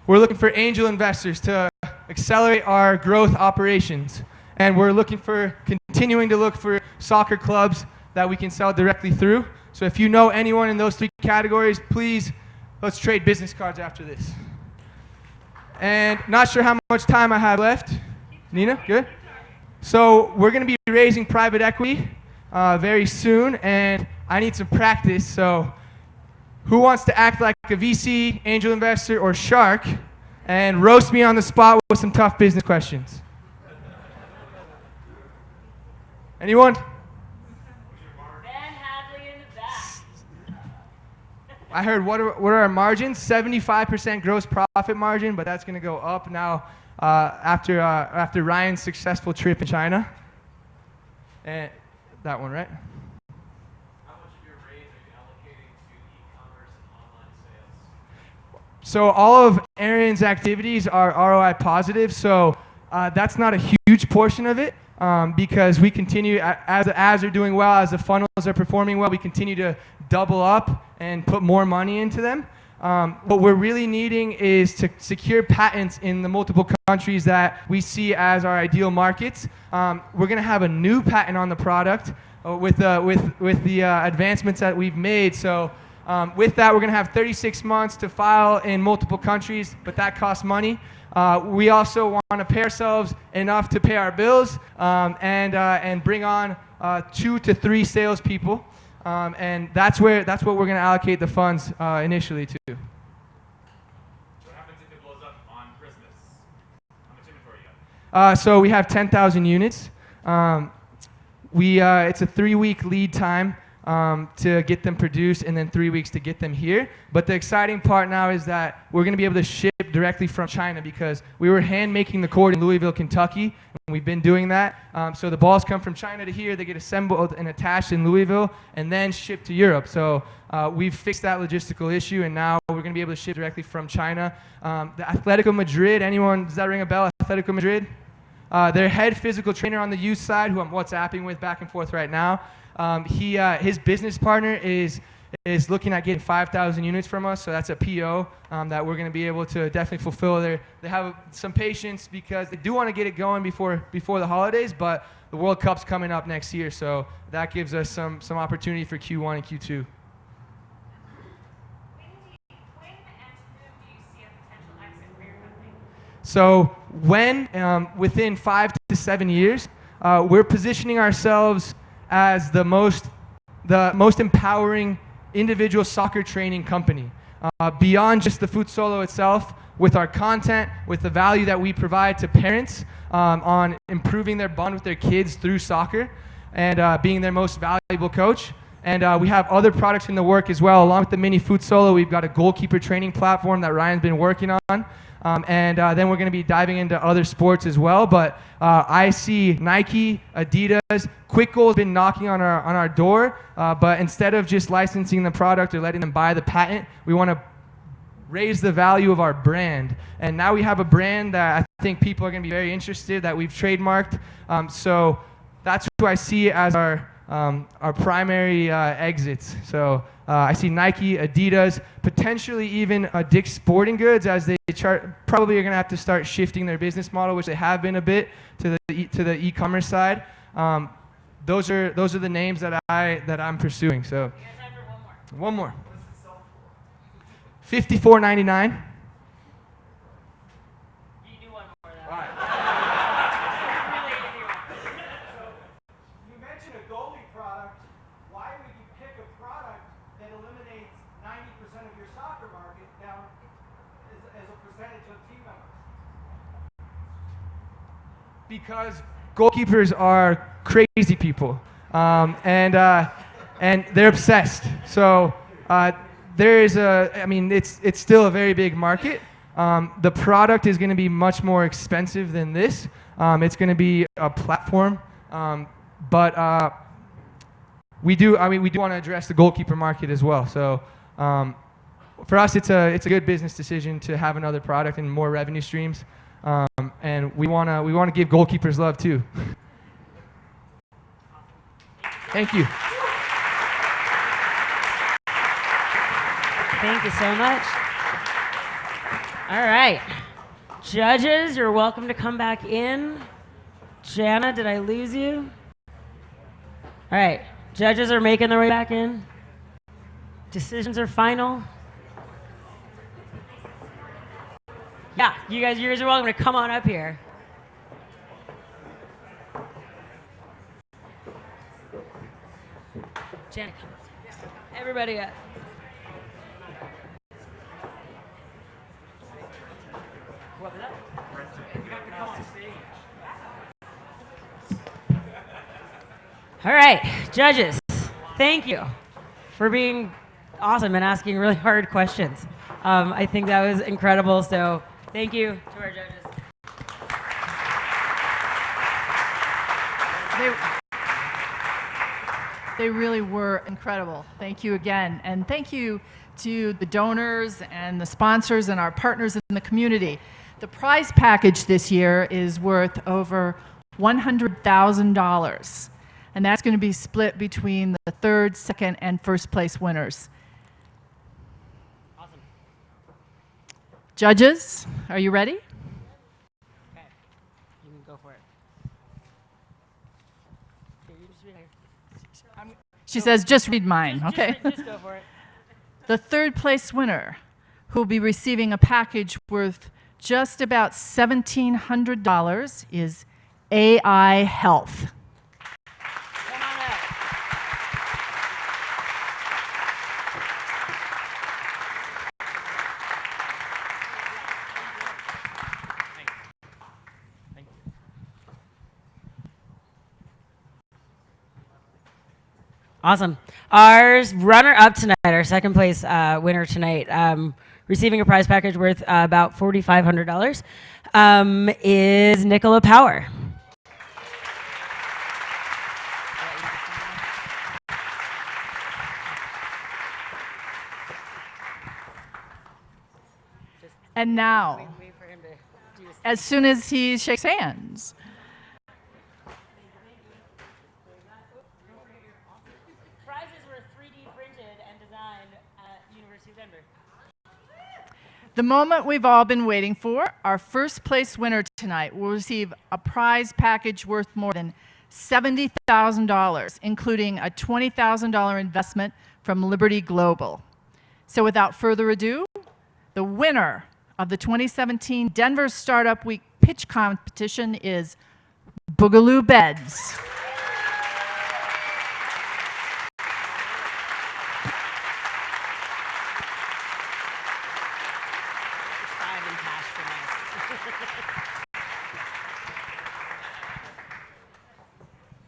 We're looking for angel investors to accelerate our growth operations. And we're looking for, continuing to look for soccer clubs that we can sell directly through. So if you know anyone in those 3 categories, please, let's trade business cards after this. And not sure how much time I have left. Nina, good? So we're going to be raising private equity very soon, and I need some practice. So who wants to act like a VC, angel investor, or shark and roast me on the spot with some tough business questions? Anyone? I heard, what are our margins? 75% gross profit margin, but that's going to go up now after Ryan's successful trip in China. And that one, right? How much of your raise are you allocating to e-commerce and online sales? So all of Aaron's activities are ROI positive, so that's not a huge portion of it. Because we continue, as the ads are doing well, as the funnels are performing well, we continue to double up and put more money into them. What we're really needing is to secure patents in the multiple countries that we see as our ideal markets. We're going to have a new patent on the product with the advancements that we've made. So with that, we're going to have 36 months to file in multiple countries, but that costs money. We also want to pay ourselves enough to pay our bills and bring on 2 to 3 salespeople, and that's what we're going to allocate the funds initially to. What happens if it blows up on Christmas? How much inventory you got? So we have 10,000 units. It's a 3-week lead time to get them produced, and then 3 weeks to get them here. But the exciting part now is that we're going to be able to ship directly from China, because we were hand making the cord in Louisville, Kentucky, and we've been doing that. So the balls come from China to here, they get assembled and attached in Louisville, and then shipped to Europe. So we've fixed that logistical issue, and now we're going to be able to ship directly from China. The Atletico Madrid, anyone, does that ring a bell? Atletico Madrid? Their head physical trainer on the youth side, who I'm WhatsApping with back and forth right now, his business partner is is looking at getting 5,000 units from us. So that's a PO that we're going to be able to definitely fulfill. They have some patience because they do want to get it going before the holidays, but the World Cup's coming up next year, so that gives us some opportunity for Q1 and Q2. So when, within 5 to 7 years, we're positioning ourselves as the most empowering individual soccer training company. Beyond just the Foot Solo itself, with our content, with the value that we provide to parents on improving their bond with their kids through soccer and being their most valuable coach. And we have other products in the work as well. Along with the mini Foot Solo, we've got a goalkeeper training platform that Ryan's been working on. Then we're going to be diving into other sports as well. But I see Nike, Adidas, Quick Goal's been knocking on our door. But instead of just licensing the product or letting them buy the patent, we want to raise the value of our brand. And now we have a brand that I think people are going to be very interested, that we've trademarked. So that's who I see as our primary exits. So I see Nike, Adidas, potentially even Dick's Sporting Goods, as they probably are going to have to start shifting their business model, which they have been a bit, to the e-commerce side. Those are the names that I'm pursuing. So one more. $54.99. Because goalkeepers are crazy people, and they're obsessed. So it's still a very big market. The product is going to be much more expensive than this. It's going to be a platform, but we do want to address the goalkeeper market as well. So for us, it's a good business decision to have another product and more revenue streams. And we want to give goalkeepers love too. Thank you. Thank you so much. All right. Judges, you're welcome to come back in. Jana, did I lose you? All right. Judges are making their way back in. Decisions are final. Yeah, you guys are welcome to come on up here. Janet, come. Everybody up. What's up? You have to come on stage. All right, judges, thank you for being awesome and asking really hard questions. I think that was incredible, so thank you to our judges. They really were incredible. Thank you again. And thank you to the donors and the sponsors and our partners in the community. The prize package this year is worth over $100,000. And that's going to be split between the third, second, and first place winners. Awesome. Judges, are you ready? Okay, you can go for it. Here, you just read here. She says, just read mine, okay? Just go for it. The third place winner, who will be receiving a package worth just about $1,700, is AI Health. Come on up. Thank you. Awesome. Our runner-up tonight, our second place winner tonight, receiving a prize package worth about $4,500, is Nicola Power. And now, as soon as he shakes hands, Prizes were 3D printed and designed University of Denver. The moment we've all been waiting for, our first place winner tonight will receive a prize package worth more than $70,000, including a $20,000 investment from Liberty Global. So without further ado, the winner of the 2017 Denver Startup Week pitch competition is Boogaloo Beds.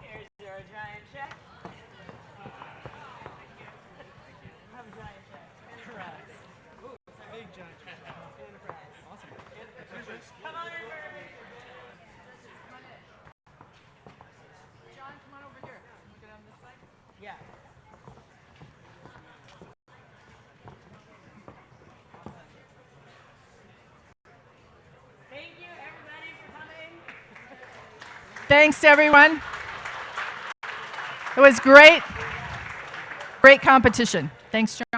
Here's your giant check. Have a giant check. Enterprise. Ooh, it's a big giant check. Enterprise. Awesome. Come on over. John, come on over here. Look at on this side. Yeah. Thank you, everybody, for coming. Thanks, everyone. It was great. Great competition. Thanks, John.